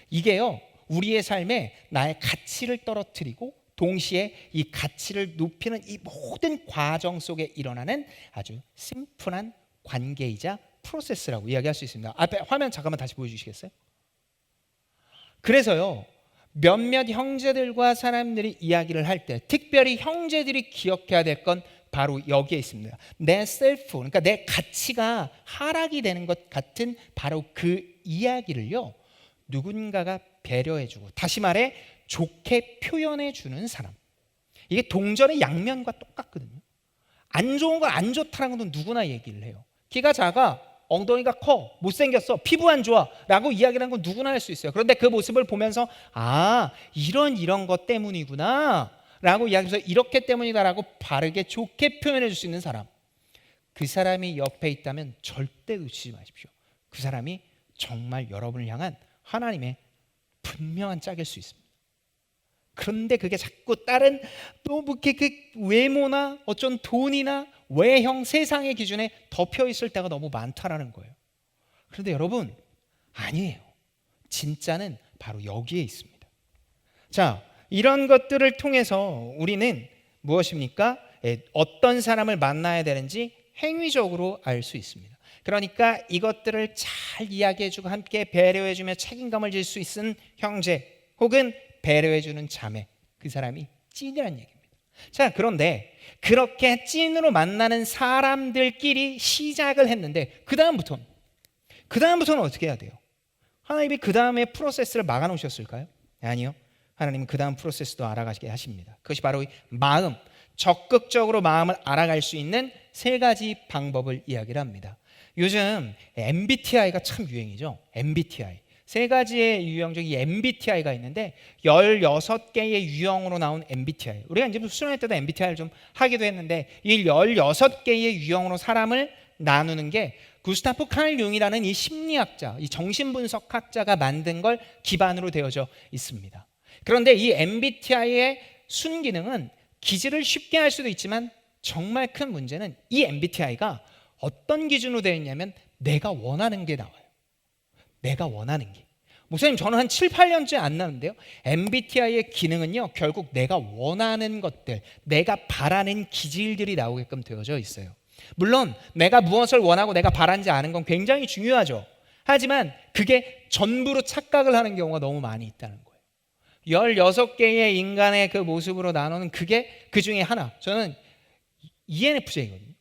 이게요, 우리의 삶에 나의 가치를 떨어뜨리고 동시에 이 가치를 높이는 이 모든 과정 속에 일어나는 아주 심플한 관계이자 프로세스라고 이야기할 수 있습니다. 앞에 화면 잠깐만 다시 보여주시겠어요? 그래서요, 몇몇 형제들과 사람들이 이야기를 할 때 특별히 형제들이 기억해야 될 건 바로 여기에 있습니다. 내 셀프, 그러니까 내 가치가 하락이 되는 것 같은 바로 그 이야기를요, 누군가가 배려해주고, 다시 말해 좋게 표현해주는 사람. 이게 동전의 양면과 똑같거든요. 안 좋은 건 안 좋다는 건 누구나 얘기를 해요. 키가 작아, 엉덩이가 커, 못생겼어, 피부 안 좋아 라고 이야기를 하는 건 누구나 할 수 있어요. 그런데 그 모습을 보면서 이런 것 때문이구나 라고 이야기해서 이렇게 때문이다 라고 바르게 좋게 표현해 줄 수 있는 사람, 그 사람이 옆에 있다면 절대 놓치지 마십시오. 그 사람이 정말 여러분을 향한 하나님의 분명한 짝일 수 있습니다. 그런데 그게 자꾸 다른 또 그 외모나 어쩐 돈이나 외형, 세상의 기준에 덮여 있을 때가 너무 많다라는 거예요. 그런데 여러분, 아니에요. 진짜는 바로 여기에 있습니다. 자, 이런 것들을 통해서 우리는 무엇입니까? 어떤 사람을 만나야 되는지 행위적으로 알 수 있습니다. 그러니까 이것들을 잘 이야기해주고 함께 배려해주며 책임감을 질 수 있는 형제 혹은 배려해주는 자매, 그 사람이 찐이라는 얘기입니다. 자, 그런데 그렇게 찐으로 만나는 사람들끼리 시작을 했는데 그 다음부터는 어떻게 해야 돼요? 하나님이 그 다음에 프로세스를 막아놓으셨을까요? 아니요. 하나님은 그 다음 프로세스도 알아가게 하십니다. 그것이 바로 마음, 적극적으로 마음을 알아갈 수 있는 세 가지 방법을 이야기를 합니다. 요즘 MBTI가 참 유행이죠. MBTI. 세 가지의 유형적인 MBTI가 있는데 16개의 유형으로 나온 MBTI. 우리가 이제 수련회 때도 MBTI를 좀 하기도 했는데 이 16개의 유형으로 사람을 나누는 게 구스타프 칼 융이라는 이 심리학자, 이 정신분석학자가 만든 걸 기반으로 되어져 있습니다. 그런데 이 MBTI의 순기능은 기질을 쉽게 할 수도 있지만 정말 큰 문제는 이 MBTI가 어떤 기준으로 되어 있냐면 내가 원하는 게 나와요. 내가 원하는 게. 목사님, 저는 한 7, 8년째 안 나는데요. MBTI의 기능은요, 결국 내가 원하는 것들, 내가 바라는 기질들이 나오게끔 되어져 있어요. 물론 내가 무엇을 원하고 내가 바라는지 아는 건 굉장히 중요하죠. 하지만 그게 전부로 착각을 하는 경우가 너무 많이 있다는 거예요. 16개의 인간의 그 모습으로 나누는 그게 그 중에 하나. 저는 ENFJ거든요.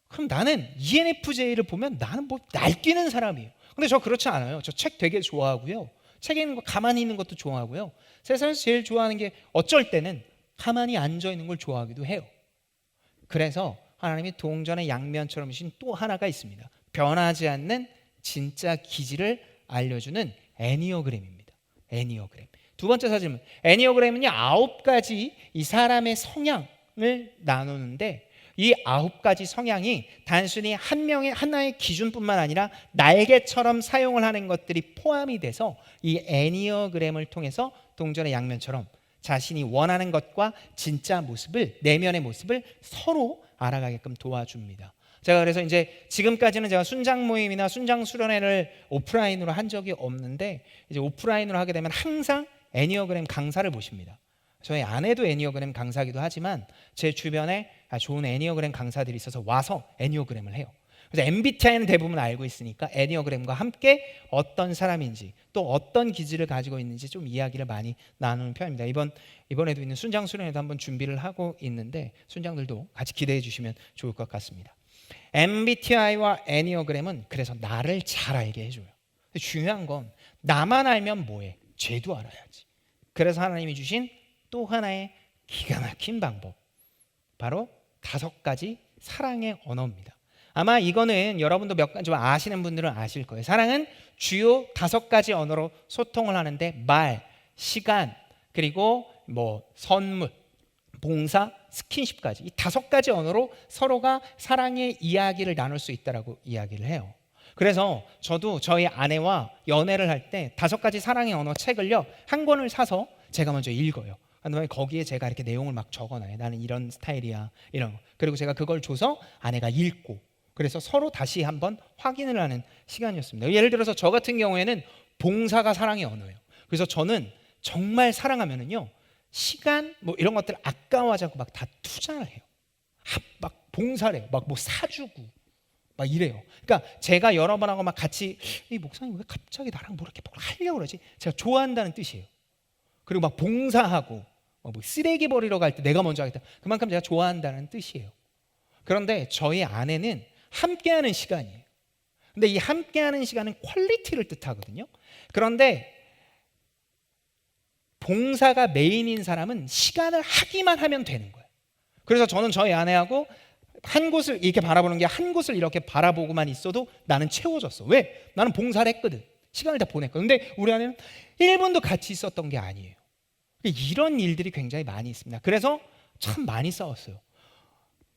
그럼 나는 ENFJ를 보면 나는 뭐 날뛰는 사람이에요. 근데 저 그렇지 않아요. 저 책 되게 좋아하고요. 책에 있는 거 가만히 있는 것도 좋아하고요. 세상에서 제일 좋아하는 게 어쩔 때는 가만히 앉아 있는 걸 좋아하기도 해요. 그래서 하나님이 동전의 양면처럼 주신 또 하나가 있습니다. 변하지 않는 진짜 기질을 알려주는 애니어그램입니다. 애니어그램. 두 번째 사진은 애니어그램은요, 9가지 이 사람의 성향을 나누는데 이 9가지 성향이 단순히 하나의 기준뿐만 아니라 날개처럼 사용을 하는 것들이 포함이 돼서 이 애니어그램을 통해서 동전의 양면처럼 자신이 원하는 것과 진짜 모습을, 내면의 모습을 서로 알아가게끔 도와줍니다. 제가 그래서 이제 지금까지는 제가 순장 모임이나 순장 수련회를 오프라인으로 한 적이 없는데 이제 오프라인으로 하게 되면 항상 애니어그램 강사를 모십니다. 저희 아내도 애니어그램 강사기도 하지만 제 주변에 좋은 애니어그램 강사들이 있어서 와서 애니어그램을 해요. 그래서 MBTI는 대부분 알고 있으니까 애니어그램과 함께 어떤 사람인지 또 어떤 기질을 가지고 있는지 좀 이야기를 많이 나누는 편입니다. 이번에도 있는 순장 수련회도 한번 준비를 하고 있는데 순장들도 같이 기대해 주시면 좋을 것 같습니다. MBTI와 애니어그램은 그래서 나를 잘 알게 해줘요. 중요한 건 나만 알면 뭐해? 쟤도 알아야지. 그래서 하나님이 주신 또 하나의 기가 막힌 방법, 바로 5가지 사랑의 언어입니다. 아마 이거는 여러분도 몇 가지 좀 아시는 분들은 아실 거예요. 사랑은 주요 5가지 언어로 소통을 하는데 말, 시간, 그리고 뭐 선물, 봉사, 스킨십까지 이 5가지 언어로 서로가 사랑의 이야기를 나눌 수 있다라고 이야기를 해요. 그래서 저도 저희 아내와 연애를 할 때 5가지 사랑의 언어 책을요 한 권을 사서 제가 먼저 읽어요. 그다음에 거기에 제가 이렇게 내용을 막 적어놔요. 나는 이런 스타일이야, 이런 거. 그리고 제가 그걸 줘서 아내가 읽고, 그래서 서로 다시 한번 확인을 하는 시간이었습니다. 예를 들어서 저 같은 경우에는 봉사가 사랑의 언어예요. 그래서 저는 정말 사랑하면은요 시간 뭐 이런 것들 아까워하지 않고 막 다 투자를 해요. 막 봉사를 해요. 막 뭐 사주고 막 이래요. 그러니까 제가 여러 번 하고 막 같이 이 목사님 왜 갑자기 나랑 뭐 이렇게 뭘 하려고 그러지? 제가 좋아한다는 뜻이에요. 그리고 막 봉사하고 뭐 쓰레기 버리러 갈 때 내가 먼저 하겠다. 그만큼 제가 좋아한다는 뜻이에요. 그런데 저희 아내는 함께하는 시간이에요. 근데 이 함께하는 시간은 퀄리티를 뜻하거든요. 그런데 봉사가 메인인 사람은 시간을 하기만 하면 되는 거예요. 그래서 저는 저희 아내하고 한 곳을 이렇게 바라보는 게 한 곳을 이렇게 바라보고만 있어도 나는 채워졌어. 왜? 나는 봉사를 했거든. 시간을 다 보냈거든. 근데 우리 아내는 1분도 같이 있었던 게 아니에요. 이런 일들이 굉장히 많이 있습니다. 그래서 참 많이 싸웠어요.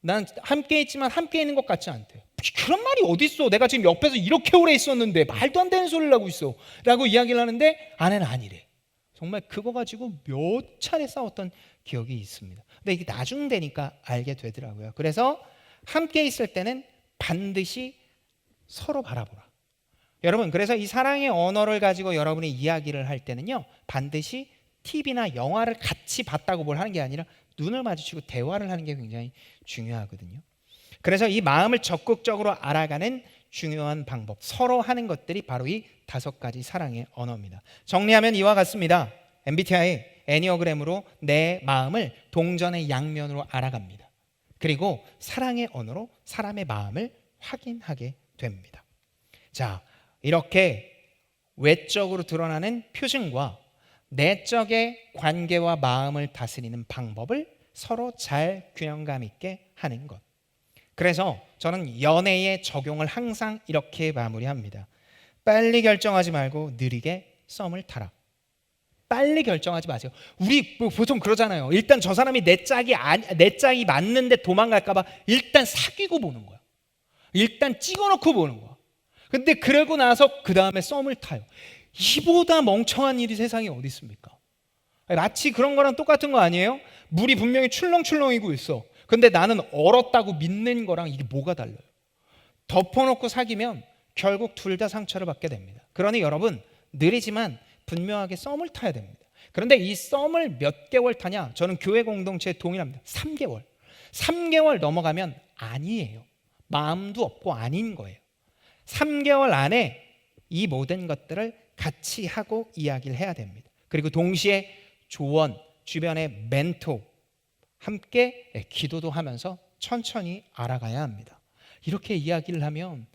난 함께 있지만 함께 있는 것 같지 않대요. 그런 말이 어디 있어? 내가 지금 옆에서 이렇게 오래 있었는데 말도 안 되는 소리를 하고 있어 라고 이야기를 하는데 아내는 아니래. 정말 그거 가지고 몇 차례 싸웠던 기억이 있습니다. 근데 이게 나중 되니까 알게 되더라고요. 그래서 함께 있을 때는 반드시 서로 바라보라. 여러분, 그래서 이 사랑의 언어를 가지고 여러분이 이야기를 할 때는요 반드시 TV나 영화를 같이 봤다고 뭘 하는 게 아니라 눈을 마주치고 대화를 하는 게 굉장히 중요하거든요. 그래서 이 마음을 적극적으로 알아가는 중요한 방법, 서로 하는 것들이 바로 이 5가지 사랑의 언어입니다. 정리하면 이와 같습니다. MBTI 애니어그램으로 내 마음을 동전의 양면으로 알아갑니다. 그리고 사랑의 언어로 사람의 마음을 확인하게 됩니다. 자, 이렇게 외적으로 드러나는 표정과 내적의 관계와 마음을 다스리는 방법을 서로 잘 균형감 있게 하는 것. 그래서 저는 연애에 적용을 항상 이렇게 마무리합니다. 빨리 결정하지 말고 느리게 썸을 타라. 빨리 결정하지 마세요. 우리 보통 그러잖아요. 일단 저 사람이 내 짝이 맞는데 도망갈까 봐 일단 사귀고 보는 거야. 일단 찍어놓고 보는 거야. 근데 그러고 나서 그 다음에 썸을 타요. 이보다 멍청한 일이 세상에 어디 있습니까? 마치 그런 거랑 똑같은 거 아니에요? 물이 분명히 출렁출렁이고 있어. 근데 나는 얼었다고 믿는 거랑 이게 뭐가 달라요? 덮어놓고 사귀면 결국 둘 다 상처를 받게 됩니다. 그러니 여러분, 느리지만 분명하게 썸을 타야 됩니다. 그런데 이 썸을 몇 개월 타냐? 저는 교회 공동체에 동일합니다. 3개월. 3개월 넘어가면 아니에요. 마음도 없고 아닌 거예요. 3개월 안에 이 모든 것들을 같이 하고 이야기를 해야 됩니다. 그리고 동시에 조언, 주변의 멘토 함께 기도도 하면서 천천히 알아가야 합니다. 이렇게 이야기를 하면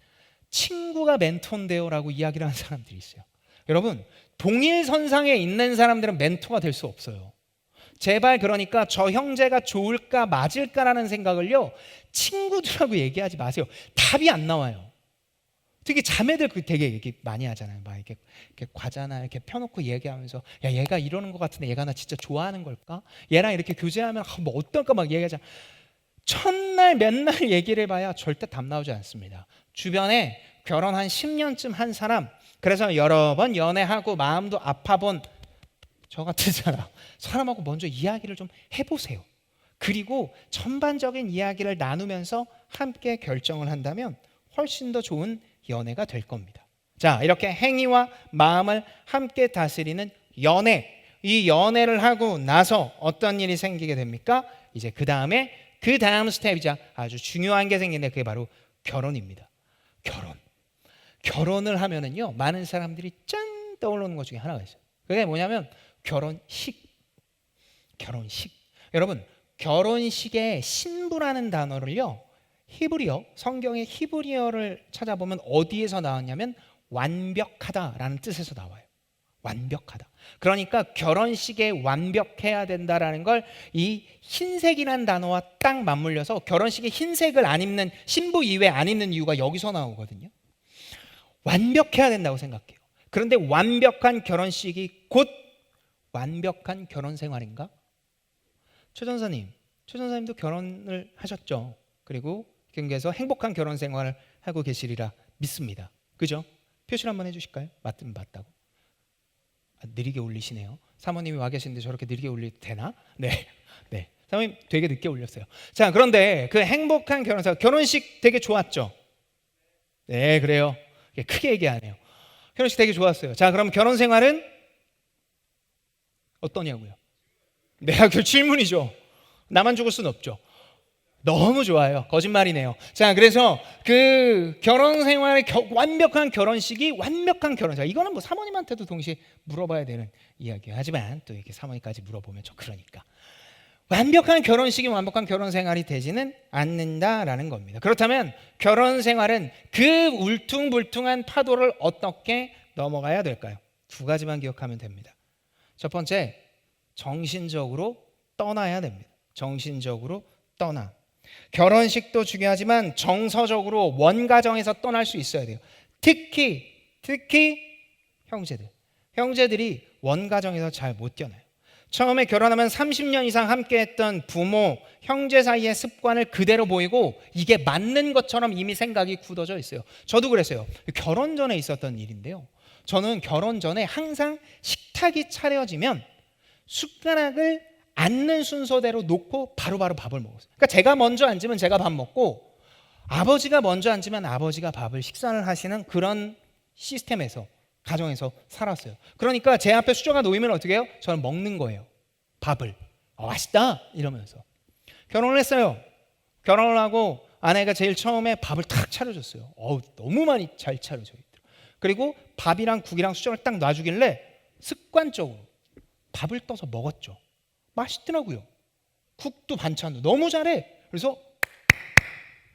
친구가 멘토인데요 라고 이야기를 하는 사람들이 있어요. 여러분, 동일선상에 있는 사람들은 멘토가 될 수 없어요. 제발 그러니까 저 형제가 좋을까 맞을까라는 생각을요 친구들하고 얘기하지 마세요. 답이 안 나와요. 특히 자매들 되게 얘기 많이 하잖아요. 막 이렇게 과자나 이렇게 펴놓고 얘기하면서 야 얘가 이러는 것 같은데 얘가 나 진짜 좋아하는 걸까? 얘랑 이렇게 교제하면 뭐 어떨까 막 얘기하잖아. 첫날 맨날 얘기를 해봐야 절대 답 나오지 않습니다. 주변에 결혼 한 10년쯤 한 사람, 그래서 여러 번 연애하고 마음도 아파본 저 같은 사람하고 먼저 이야기를 좀 해보세요. 그리고 전반적인 이야기를 나누면서 함께 결정을 한다면 훨씬 더 좋은 연애가 될 겁니다. 자, 이렇게 행위와 마음을 함께 다스리는 연애, 이 연애를 하고 나서 어떤 일이 생기게 됩니까? 이제 그 다음 스텝이자 아주 중요한 게 생기는데 그게 바로 결혼입니다. 결혼을 하면은요 많은 사람들이 짠 떠오르는 것 중에 하나가 있어요. 그게 뭐냐면 결혼식. 여러분, 결혼식의 신부라는 단어를요 히브리어, 성경의 히브리어를 찾아보면 어디에서 나왔냐면 완벽하다라는 뜻에서 나와요. 완벽하다. 그러니까 결혼식에 완벽해야 된다라는 걸 이 흰색이란 단어와 딱 맞물려서 결혼식에 흰색을 안 입는 신부 이외 안 입는 이유가 여기서 나오거든요. 완벽해야 된다고 생각해요. 그런데 완벽한 결혼식이 곧 완벽한 결혼 생활인가? 최 전사님도 결혼을 하셨죠. 그리고 경계에서 행복한 결혼 생활을 하고 계시리라 믿습니다. 그죠? 표시를 한번 해주실까요? 맞으면 맞다고. 느리게 올리시네요. 사모님이 와 계시는데 저렇게 느리게 올려도 되나? 네. 사모님 되게 늦게 올렸어요. 자, 그런데 그 행복한 결혼 생활, 결혼식 되게 좋았죠? 네, 그래요. 크게 얘기하네요. 결혼식 되게 좋았어요. 자, 그럼 결혼 생활은 어떠냐고요? 네, 그 질문이죠. 나만 죽을 수는 없죠. 너무 좋아요. 거짓말이네요. 자, 그래서 그 결혼 생활의 완벽한 결혼식이 완벽한 결혼 생활. 이거는 뭐 사모님한테도 동시에 물어봐야 되는 이야기예요. 하지만 또 이렇게 사모님까지 물어보면 좀 그러니까. 완벽한 결혼식이 완벽한 결혼 생활이 되지는 않는다라는 겁니다. 그렇다면 결혼 생활은 그 울퉁불퉁한 파도를 어떻게 넘어가야 될까요? 두 가지만 기억하면 됩니다. 첫 번째, 정신적으로 떠나야 됩니다. 정신적으로 떠나. 결혼식도 중요하지만 정서적으로 원가정에서 떠날 수 있어야 돼요. 특히 형제들이 원가정에서 잘 못 뛰어나요. 처음에 결혼하면 30년 이상 함께했던 부모, 형제 사이의 습관을 그대로 보이고 이게 맞는 것처럼 이미 생각이 굳어져 있어요. 저도 그랬어요. 결혼 전에 있었던 일인데요. 저는 결혼 전에 항상 식탁이 차려지면 숟가락을 앉는 순서대로 놓고 바로바로 밥을 먹었어요. 그러니까 제가 먼저 앉으면 제가 밥 먹고 아버지가 먼저 앉으면 아버지가 밥을 식사를 하시는 그런 시스템에서 가정에서 살았어요. 그러니까 제 앞에 수저가 놓이면 어떻게 해요? 저는 먹는 거예요. 밥을. 맛있다 이러면서. 결혼을 했어요. 결혼을 하고 아내가 제일 처음에 밥을 탁 차려줬어요. 너무 많이 잘 차려져 있더라고요. 그리고 밥이랑 국이랑 수저를 딱 놔주길래 습관적으로 밥을 떠서 먹었죠. 맛있더라고요. 국도 반찬도 너무 잘해. 그래서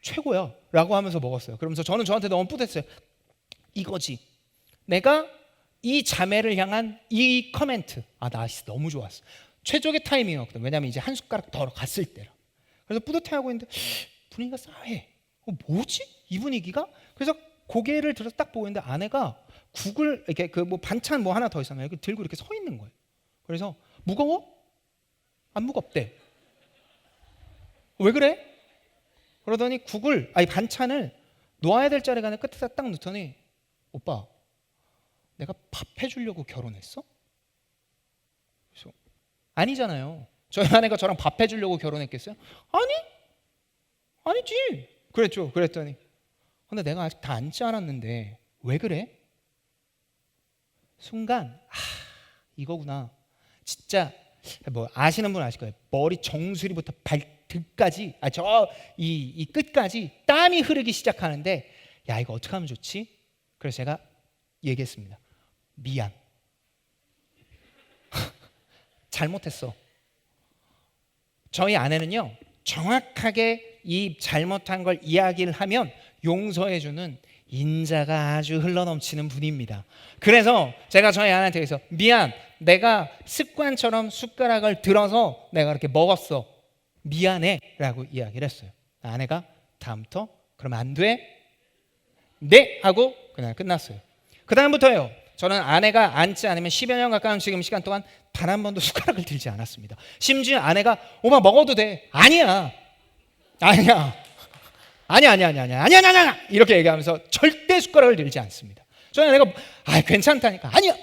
최고야 라고 하면서 먹었어요. 그러면서 저는 저한테 너무 뿌듯했어요. 이거지. 내가 이 자매를 향한 이 커멘트. 나 너무 좋았어. 최적의 타이밍이었거든. 왜냐하면 이제 한 숟가락 더 갔을 때라. 그래서 뿌듯해하고 있는데 분위기가 싸해. 뭐지? 이 분위기가? 그래서 고개를 들어서 딱 보고 있는데 아내가 국을 이렇게 그 뭐 반찬 뭐 하나 더 있었나요? 들고 이렇게 서 있는 거예요. 그래서 무거워? 안 무겁대. 왜 그래? 그러더니 반찬을 놓아야 될 자리가 아니라 끝에다 딱 놓더니 오빠, 내가 밥 해주려고 결혼했어? 그래서 아니잖아요. 저희 아내가 저랑 밥 해주려고 결혼했겠어요? 아니지. 그랬죠. 그랬더니 근데 내가 아직 다 앉지 않았는데 왜 그래? 순간 이거구나. 진짜 뭐 아시는 분 아실 거예요. 머리 정수리부터 발등까지 이 끝까지 땀이 흐르기 시작하는데 야, 이거 어떻게 하면 좋지? 그래서 제가 얘기했습니다. 미안. 잘못했어. 저희 아내는요, 정확하게 이 잘못한 걸 이야기를 하면 용서해주는 인자가 아주 흘러넘치는 분입니다. 그래서 제가 저희 아내한테 그래서 미안, 내가 습관처럼 숟가락을 들어서 내가 이렇게 먹었어. 미안해 라고 이야기를 했어요. 아내가 다음부터 그러면 안 돼? 네! 하고 그냥 끝났어요. 그 다음부터요, 저는 아내가 앉지 않으면 10여 년 가까운 지금 시간 동안 단 한 번도 숟가락을 들지 않았습니다. 심지어 아내가 오마 먹어도 돼. 아니야 이렇게 얘기하면서 절대 숟가락을 들지 않습니다. 저는 내가 괜찮다니까 아니야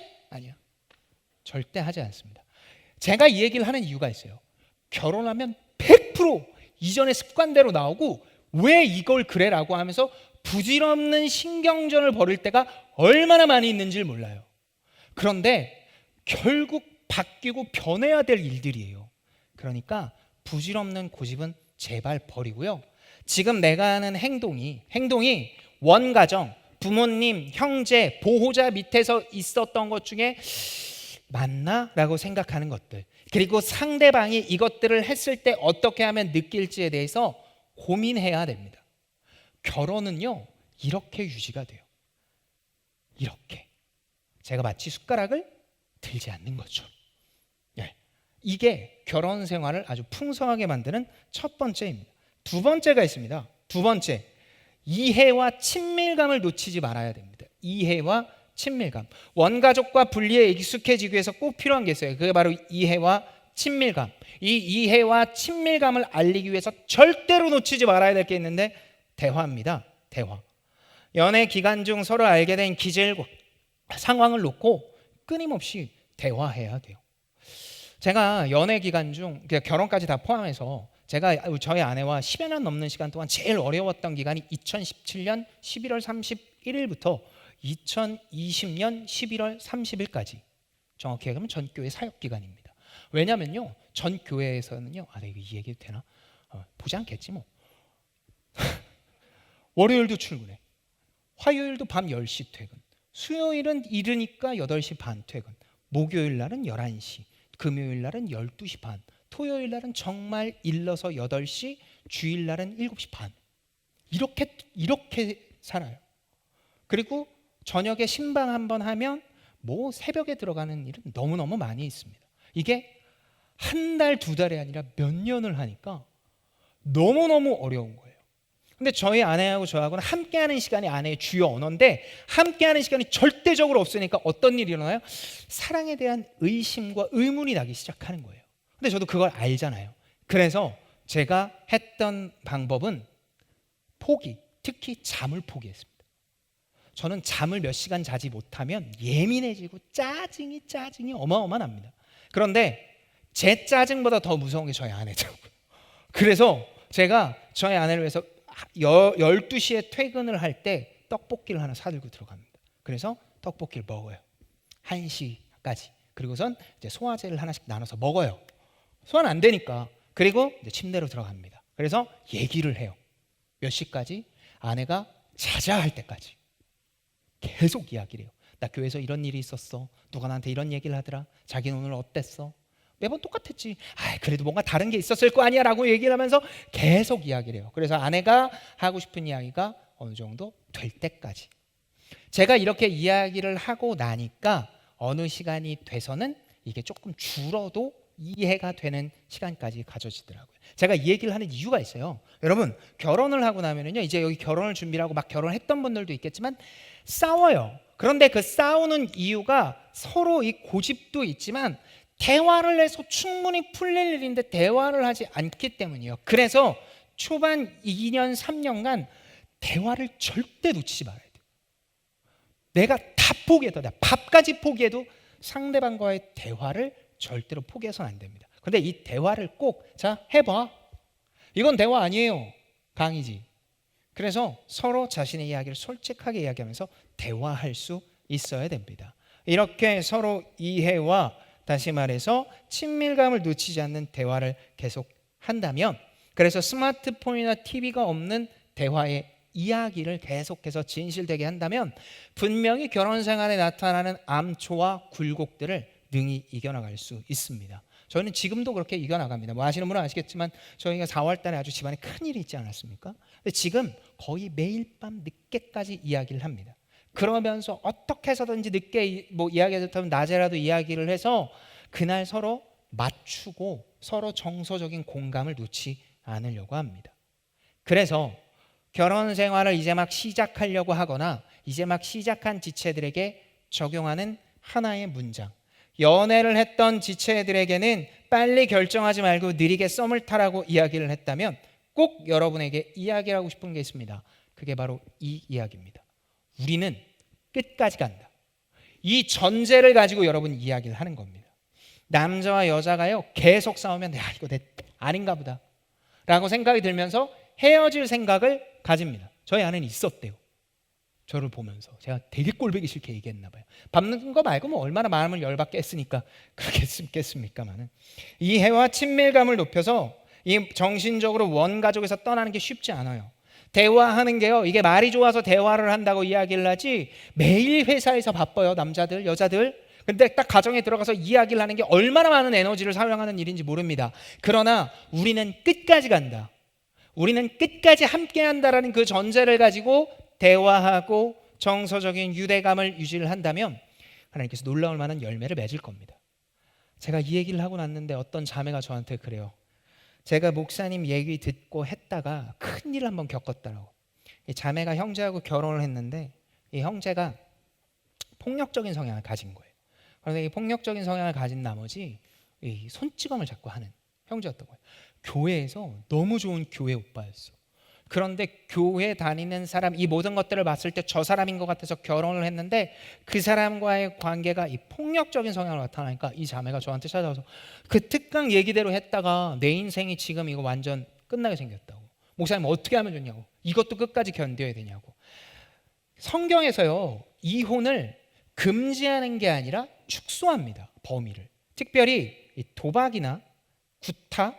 절대 하지 않습니다. 제가 이 얘기를 하는 이유가 있어요. 결혼하면 100% 이전의 습관대로 나오고 왜 이걸 그래라고 하면서 부질없는 신경전을 벌일 때가 얼마나 많이 있는지 몰라요. 그런데 결국 바뀌고 변해야 될 일들이에요. 그러니까 부질없는 고집은 제발 버리고요. 지금 내가 하는 행동이 원가정, 부모님, 형제, 보호자 밑에서 있었던 것 중에 맞나? 라고 생각하는 것들, 그리고 상대방이 이것들을 했을 때 어떻게 하면 느낄지에 대해서 고민해야 됩니다. 결혼은요, 이렇게 유지가 돼요. 이렇게 제가 마치 숟가락을 들지 않는 거죠. 예. 이게 결혼 생활을 아주 풍성하게 만드는 첫 번째입니다. 두 번째가 있습니다. 두 번째, 이해와 친밀감을 놓치지 말아야 됩니다. 이해와 친밀감. 원가족과 분리에 익숙해지기 위해서 꼭 필요한 게 있어요. 그게 바로 이해와 친밀감. 이 이해와 친밀감을 알리기 위해서 절대로 놓치지 말아야 될 게 있는데 대화입니다. 대화. 연애 기간 중 서로 알게 된 기질과 상황을 놓고 끊임없이 대화해야 돼요. 제가 연애 기간 중 결혼까지 다 포함해서 제가 저희 아내와 10여 년 넘는 시간 동안 제일 어려웠던 기간이 2017년 11월 31일부터 2020년 11월 30일까지, 정확히 얘기하면 전교회 사역 기간입니다. 왜냐면요, 전교회에서는요, 이거 이 얘기도 되나? 보지 않겠지 뭐. 월요일도 출근해, 화요일도 밤 10시 퇴근, 수요일은 이르니까 8시 반 퇴근, 목요일 날은 11시, 금요일 날은 12시 반, 토요일 날은 정말 일러서 8시, 주일 날은 7시 반. 이렇게 살아요. 그리고 저녁에 신방 한번 하면 뭐 새벽에 들어가는 일은 너무너무 많이 있습니다. 이게 한 달, 두 달이 아니라 몇 년을 하니까 너무너무 어려운 거예요. 근데 저희 아내하고 저하고는 함께하는 시간이 아내의 주요 언어인데, 함께하는 시간이 절대적으로 없으니까 어떤 일이 일어나요? 사랑에 대한 의심과 의문이 나기 시작하는 거예요. 근데 저도 그걸 알잖아요. 그래서 제가 했던 방법은 포기, 특히 잠을 포기했습니다. 저는 잠을 몇 시간 자지 못하면 예민해지고 짜증이 어마어마합니다. 그런데 제 짜증보다 더 무서운 게 저희 아내더라고요. 그래서 제가 저희 아내를 위해서 12시에 퇴근을 할 때 떡볶이를 하나 사들고 들어갑니다. 그래서 떡볶이를 먹어요. 1시까지. 그리고선 이제 소화제를 하나씩 나눠서 먹어요. 소화는 안 되니까. 그리고 이제 침대로 들어갑니다. 그래서 얘기를 해요. 몇 시까지? 아내가 자자 할 때까지 계속 이야기를 해요. 나 교회에서 이런 일이 있었어. 누가 나한테 이런 얘기를 하더라. 자기는 오늘 어땠어? 매번 똑같았지. 그래도 뭔가 다른 게 있었을 거 아니야 라고 얘기를 하면서 계속 이야기를 해요. 그래서 아내가 하고 싶은 이야기가 어느 정도 될 때까지. 제가 이렇게 이야기를 하고 나니까 어느 시간이 돼서는 이게 조금 줄어도 이해가 되는 시간까지 가져지더라고요. 제가 이 얘기를 하는 이유가 있어요. 여러분, 결혼을 하고 나면은요, 이제 여기 결혼을 준비를 하고 막 결혼했던 분들도 있겠지만 싸워요. 그런데 그 싸우는 이유가 서로 이 고집도 있지만 대화를 해서 충분히 풀릴 일인데 대화를 하지 않기 때문이에요. 그래서 초반 2년, 3년간 대화를 절대 놓치지 말아야 돼요. 내가 다 포기해도, 내가 밥까지 포기해도 상대방과의 대화를 절대로 포기해서는 안 됩니다. 그런데 이 대화를 꼭 해봐. 이건 대화 아니에요. 강의지. 그래서 서로 자신의 이야기를 솔직하게 이야기하면서 대화할 수 있어야 됩니다. 이렇게 서로 이해와 다시 말해서 친밀감을 놓치지 않는 대화를 계속 한다면, 그래서 스마트폰이나 TV가 없는 대화의 이야기를 계속해서 진실되게 한다면 분명히 결혼 생활에 나타나는 암초와 굴곡들을 능히 이겨나갈 수 있습니다. 저희는 지금도 그렇게 이겨나갑니다. 뭐 아시는 분은 아시겠지만 저희가 4월 달에 아주 집안에 큰일이 있지 않았습니까? 근데 지금 거의 매일 밤 늦게까지 이야기를 합니다. 그러면서 어떻게 해서든지 늦게 뭐 이야기가 됐다면 낮에라도 이야기를 해서 그날 서로 맞추고 서로 정서적인 공감을 놓지 않으려고 합니다. 그래서 결혼 생활을 이제 막 시작하려고 하거나 이제 막 시작한 지체들에게 적용하는 하나의 문장, 연애를 했던 지체들에게는 빨리 결정하지 말고 느리게 썸을 타라고 이야기를 했다면 꼭 여러분에게 이야기하고 싶은 게 있습니다. 그게 바로 이 이야기입니다. 우리는 끝까지 간다. 이 전제를 가지고 여러분 이야기를 하는 겁니다. 남자와 여자가요 계속 싸우면 이거 아닌가 보다 라고 생각이 들면서 헤어질 생각을 가집니다. 저희 아내는 있었대요. 저를 보면서 제가 되게 꼴보기 싫게 얘기했나 봐요. 밟는 거 말고 뭐 얼마나 마음을 열받게 했으니까 그렇겠습니까만은, 이해와 친밀감을 높여서 이 정신적으로 원가족에서 떠나는 게 쉽지 않아요. 대화하는 게요, 이게 말이 좋아서 대화를 한다고 이야기를 하지 매일 회사에서 바빠요. 남자들, 여자들. 근데 딱 가정에 들어가서 이야기를 하는 게 얼마나 많은 에너지를 사용하는 일인지 모릅니다. 그러나 우리는 끝까지 간다. 우리는 끝까지 함께 한다라는 그 전제를 가지고 대화하고 정서적인 유대감을 유지를 한다면 하나님께서 놀라울 만한 열매를 맺을 겁니다. 제가 이 얘기를 하고 났는데 어떤 자매가 저한테 그래요. 제가 목사님 얘기 듣고 했다가 큰일을 한번 겪었다라고. 이 자매가 형제하고 결혼을 했는데 이 형제가 폭력적인 성향을 가진 거예요. 그런데 이 폭력적인 성향을 가진 나머지 이 손찌검을 자꾸 하는 형제였던 거예요. 교회에서 너무 좋은 교회 오빠였어. 그런데 교회 다니는 사람 이 모든 것들을 봤을 때 저 사람인 것 같아서 결혼을 했는데 그 사람과의 관계가 이 폭력적인 성향을 나타나니까 이 자매가 저한테 찾아와서 그 특강 얘기대로 했다가 내 인생이 지금 이거 완전 끝나게 생겼다고. 목사님 어떻게 하면 좋냐고. 이것도 끝까지 견뎌야 되냐고. 성경에서요 이혼을 금지하는 게 아니라 축소합니다. 범위를. 특별히 이 도박이나 구타,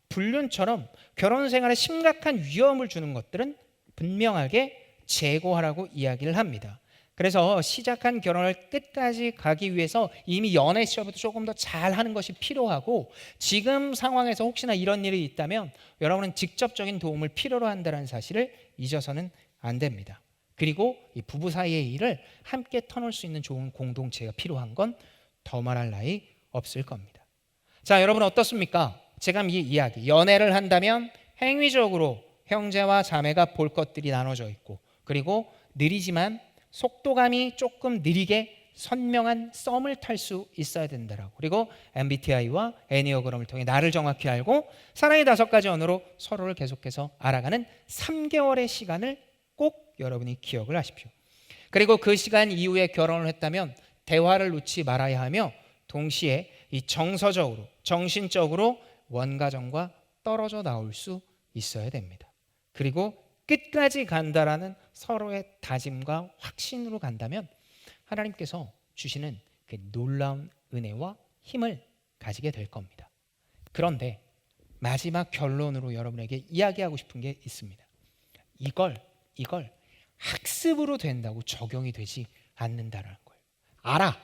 불륜처럼 결혼 생활에 심각한 위험을 주는 것들은 분명하게 제거하라고 이야기를 합니다. 그래서 시작한 결혼을 끝까지 가기 위해서 이미 연애 시절부터 조금 더 잘하는 것이 필요하고 지금 상황에서 혹시나 이런 일이 있다면 여러분은 직접적인 도움을 필요로 한다는 사실을 잊어서는 안 됩니다. 그리고 이 부부 사이의 일을 함께 터놓을 수 있는 좋은 공동체가 필요한 건 더 말할 나위 없을 겁니다. 자, 여러분 어떻습니까? 제가 이 이야기 연애를 한다면 행위적으로 형제와 자매가 볼 것들이 나눠져 있고 그리고 느리지만 속도감이 조금 느리게 선명한 썸을 탈 수 있어야 된다라고. 그리고 MBTI와 애니어그램을 통해 나를 정확히 알고 사랑의 5가지 언어로 서로를 계속해서 알아가는 3개월의 시간을 꼭 여러분이 기억을 하십시오. 그리고 그 시간 이후에 결혼을 했다면 대화를 놓지 말아야 하며 동시에 이 정서적으로 정신적으로 원가정과 떨어져 나올 수 있어야 됩니다. 그리고 끝까지 간다라는 서로의 다짐과 확신으로 간다면 하나님께서 주시는 그 놀라운 은혜와 힘을 가지게 될 겁니다. 그런데 마지막 결론으로 여러분에게 이야기하고 싶은 게 있습니다. 이걸 학습으로 된다고 적용이 되지 않는다라는 거예요. 알아.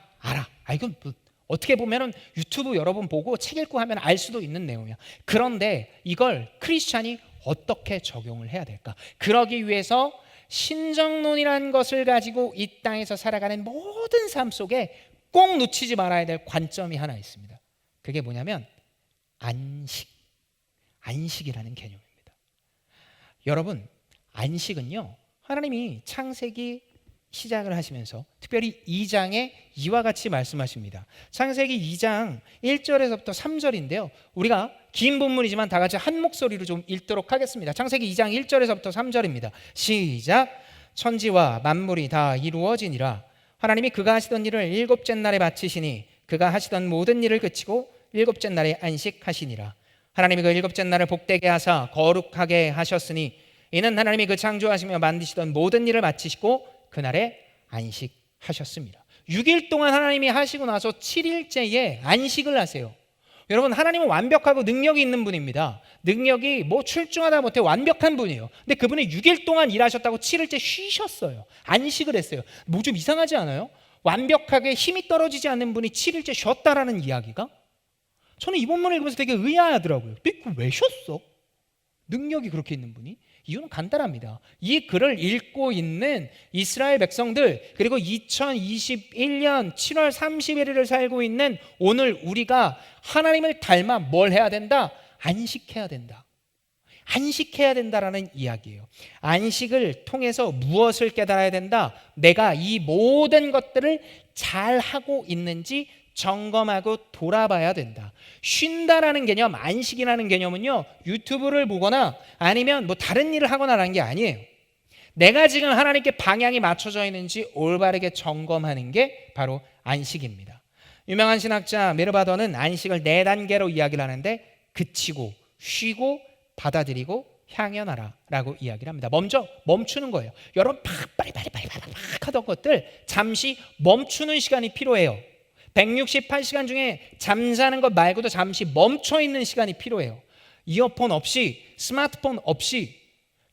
이건 뭐 어떻게 보면은 유튜브 여러 번 보고 책 읽고 하면 알 수도 있는 내용이야. 그런데 이걸 크리스찬이 어떻게 적용을 해야 될까? 그러기 위해서 신정론이라는 것을 가지고 이 땅에서 살아가는 모든 삶 속에 꼭 놓치지 말아야 될 관점이 하나 있습니다. 그게 뭐냐면 안식이라는 개념입니다. 여러분, 안식은요 하나님이 창세기 시작을 하시면서 특별히 2장에 이와 같이 말씀하십니다. 창세기 2장 1절에서부터 3절인데요. 우리가 긴 본문이지만 다 같이 한 목소리로 좀 읽도록 하겠습니다. 창세기 2장 1절에서부터 3절입니다. 시작. 천지와 만물이 다 이루어지니라. 하나님이 그가 하시던 일을 일곱째 날에 마치시니 그가 하시던 모든 일을 그치고 일곱째 날에 안식하시니라. 하나님이 그 일곱째 날을 복되게 하사 거룩하게 하셨으니 이는 하나님이 그 창조하시며 만드시던 모든 일을 마치시고 그날에 안식하셨습니다. 6일 동안 하나님이 하시고 나서 7일째에 안식을 하세요. 여러분, 하나님은 완벽하고 능력이 있는 분입니다. 능력이 뭐 출중하다 못해 완벽한 분이에요. 근데 그분이 6일 동안 일하셨다고 7일째 쉬셨어요. 안식을 했어요. 뭐 좀 이상하지 않아요? 완벽하게 힘이 떨어지지 않는 분이 7일째 쉬었다라는 이야기가? 저는 이 본문을 읽으면서 되게 의아하더라고요. 왜 쉬었어? 능력이 그렇게 있는 분이? 이유는 간단합니다. 이 글을 읽고 있는 이스라엘 백성들, 그리고 2021년 7월 31일을 살고 있는 오늘 우리가 하나님을 닮아 뭘 해야 된다? 안식해야 된다. 안식해야 된다라는 이야기예요. 안식을 통해서 무엇을 깨달아야 된다? 내가 이 모든 것들을 잘 하고 있는지 점검하고 돌아봐야 된다. 쉰다라는 개념, 안식이라는 개념은요, 유튜브를 보거나 아니면 뭐 다른 일을 하거나라는 게 아니에요. 내가 지금 하나님께 방향이 맞춰져 있는지 올바르게 점검하는 게 바로 안식입니다. 유명한 신학자 메르바더는 안식을 4단계로 이야기를 하는데 그치고, 쉬고, 받아들이고, 향연하라 라고 이야기를 합니다. 먼저 멈추는 거예요. 여러분 빨리 하던 것들 잠시 멈추는 시간이 필요해요. 168시간 중에 잠자는 것 말고도 잠시 멈춰 있는 시간이 필요해요. 이어폰 없이, 스마트폰 없이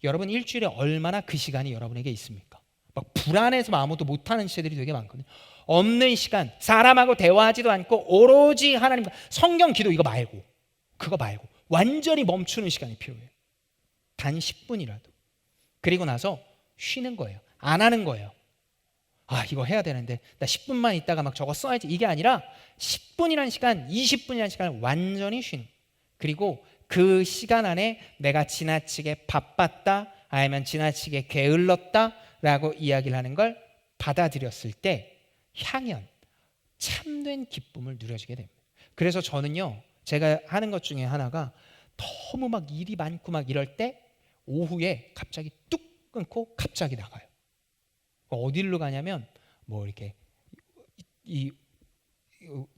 여러분 일주일에 얼마나 그 시간이 여러분에게 있습니까? 막 불안해서 아무도 못하는 시대들이 되게 많거든요. 없는 시간, 사람하고 대화하지도 않고 오로지 하나님과 성경 기도 그거 말고 완전히 멈추는 시간이 필요해요. 단 10분이라도. 그리고 나서 쉬는 거예요. 안 하는 거예요. 이거 해야 되는데 나 10분만 있다가 막 저거 써야지, 이게 아니라 10분이라는 시간, 20분이라는 시간을 완전히 쉬는, 그리고 그 시간 안에 내가 지나치게 바빴다 아니면 지나치게 게을렀다 라고 이야기를 하는 걸 받아들였을 때 향연, 참된 기쁨을 누려지게 됩니다. 그래서 저는요, 제가 하는 것 중에 하나가 너무 막 일이 많고 막 이럴 때 오후에 갑자기 뚝 끊고 갑자기 나가요. 어디로 가냐면 뭐 이렇게 이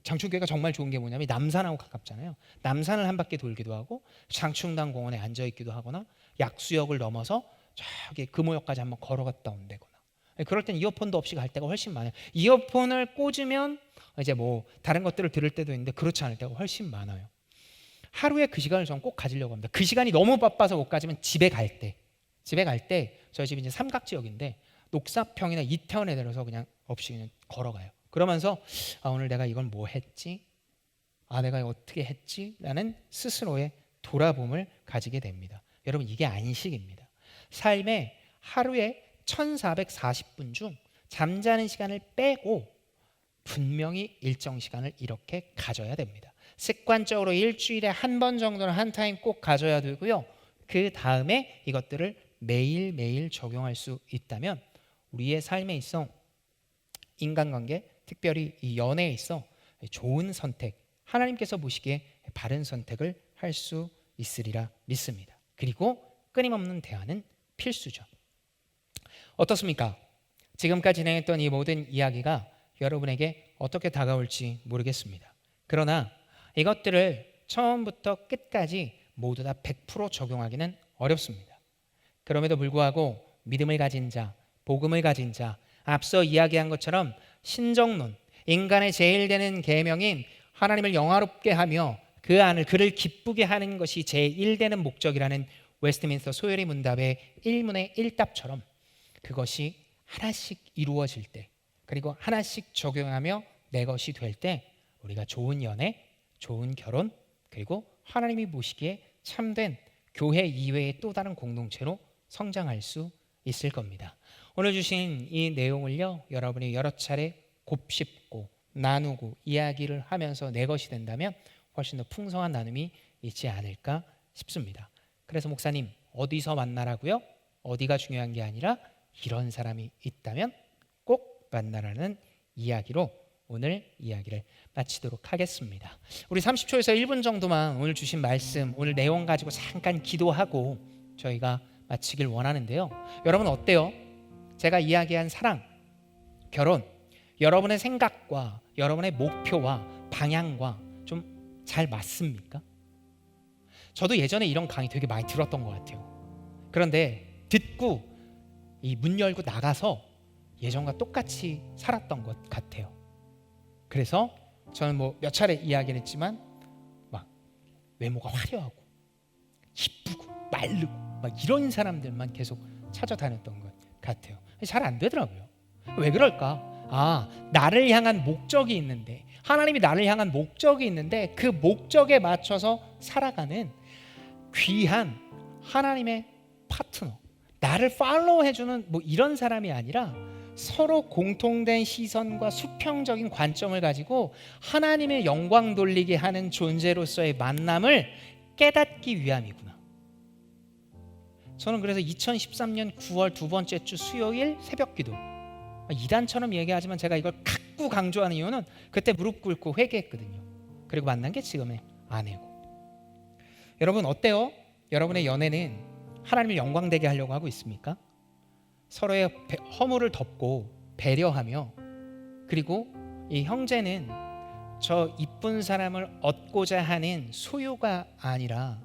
장충교회가 정말 좋은 게 뭐냐면 남산하고 가깝잖아요. 남산을 한 바퀴 돌기도 하고 장충당 공원에 앉아 있기도 하거나 약수역을 넘어서 저기 금호역까지 한번 걸어갔다 온다거나. 그럴 땐 이어폰도 없이 갈 때가 훨씬 많아요. 이어폰을 꽂으면 이제 뭐 다른 것들을 들을 때도 있는데 그렇지 않을 때가 훨씬 많아요. 하루에 그 시간을 저는 꼭 가지려고 합니다. 그 시간이 너무 바빠서 못 가지면 집에 갈 때 저희 집이 이제 삼각지역인데 녹사평이나 이태원에 내려서 그냥 없이 그냥 걸어가요. 그러면서 오늘 내가 이건 뭐 했지? 내가 어떻게 했지? 라는 스스로의 돌아봄을 가지게 됩니다. 여러분, 이게 안식입니다. 삶에 하루에 1440분 중 잠자는 시간을 빼고 분명히 일정 시간을 이렇게 가져야 됩니다. 습관적으로 일주일에 한 번 정도는 한 타임 꼭 가져야 되고요. 그 다음에 이것들을 매일매일 적용할 수 있다면 우리의 삶에 있어 인간관계, 특별히 이 연애에 있어 좋은 선택, 하나님께서 보시기에 바른 선택을 할 수 있으리라 믿습니다. 그리고 끊임없는 대화는 필수죠. 어떻습니까? 지금까지 진행했던 이 모든 이야기가 여러분에게 어떻게 다가올지 모르겠습니다. 그러나 이것들을 처음부터 끝까지 모두 다 100% 적용하기는 어렵습니다. 그럼에도 불구하고 믿음을 가진 자, 복음을 가진 자, 앞서 이야기한 것처럼 신정론, 인간의 제일 되는 계명인 하나님을 영화롭게 하며 그를 기쁘게 하는 것이 제1되는 목적이라는 웨스트민스터 소요리 문답의 1문의 1답처럼 그것이 하나씩 이루어질 때, 그리고 하나씩 적용하며 내 것이 될 때 우리가 좋은 연애, 좋은 결혼, 그리고 하나님이 보시기에 참된 교회 이외의 또 다른 공동체로 성장할 수 있을 겁니다. 오늘 주신 이 내용을요, 여러분이 여러 차례 곱씹고 나누고 이야기를 하면서 내 것이 된다면 훨씬 더 풍성한 나눔이 있지 않을까 싶습니다. 그래서 목사님, 어디서 만나라고요? 어디가 중요한 게 아니라 이런 사람이 있다면 꼭 만나라는 이야기로 오늘 이야기를 마치도록 하겠습니다. 우리 30초에서 1분 정도만 오늘 주신 말씀, 오늘 내용 가지고 잠깐 기도하고 저희가 마치길 원하는데요. 여러분 어때요? 제가 이야기한 사랑, 결혼, 여러분의 생각과 여러분의 목표와 방향과 좀 잘 맞습니까? 저도 예전에 이런 강의 되게 많이 들었던 것 같아요. 그런데 듣고 이 문 열고 나가서 예전과 똑같이 살았던 것 같아요. 그래서 저는 뭐 몇 차례 이야기를 했지만 막 외모가 화려하고 이쁘고 마르고 막 이런 사람들만 계속 찾아다녔던 것 같아요. 잘 안 되더라고요. 왜 그럴까? 나를 향한 목적이 있는데, 하나님이 나를 향한 목적이 있는데 그 목적에 맞춰서 살아가는 귀한 하나님의 파트너, 나를 팔로우해주는 뭐 이런 사람이 아니라 서로 공통된 시선과 수평적인 관점을 가지고 하나님의 영광 돌리게 하는 존재로서의 만남을 깨닫기 위함이구나. 저는 그래서 2013년 9월 두 번째 주 수요일 새벽기도, 이단처럼 얘기하지만 제가 이걸 자꾸 강조하는 이유는 그때 무릎 꿇고 회개했거든요. 그리고 만난 게 지금의 아내고. 여러분 어때요? 여러분의 연애는 하나님을 영광되게 하려고 하고 있습니까? 서로의 허물을 덮고 배려하며, 그리고 이 형제는 저 이쁜 사람을 얻고자 하는 소유가 아니라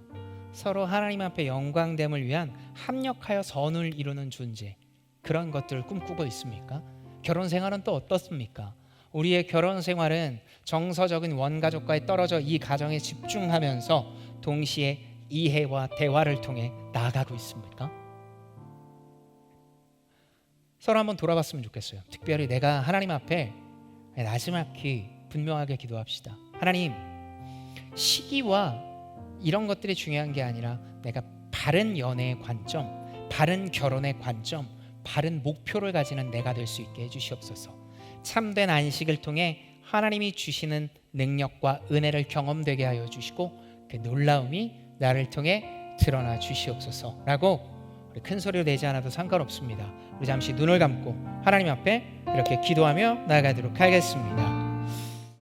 서로 하나님 앞에 영광됨을 위한 합력하여 선을 이루는 존재, 그런 것들을 꿈꾸고 있습니까? 결혼 생활은 또 어떻습니까? 우리의 결혼 생활은 정서적인 원가족과의 떨어져 이 가정에 집중하면서 동시에 이해와 대화를 통해 나아가고 있습니까? 서로 한번 돌아봤으면 좋겠어요. 특별히 내가 하나님 앞에 나지막히 분명하게 기도합시다. 하나님, 시기와 이런 것들이 중요한 게 아니라 내가 바른 연애의 관점, 바른 결혼의 관점, 바른 목표를 가지는 내가 될 수 있게 해주시옵소서. 참된 안식을 통해 하나님이 주시는 능력과 은혜를 경험되게 하여 주시고 그 놀라움이 나를 통해 드러나 주시옵소서 라고 우리 큰 소리로 내지 않아도 상관없습니다. 우리 잠시 눈을 감고 하나님 앞에 이렇게 기도하며 나아가도록 하겠습니다.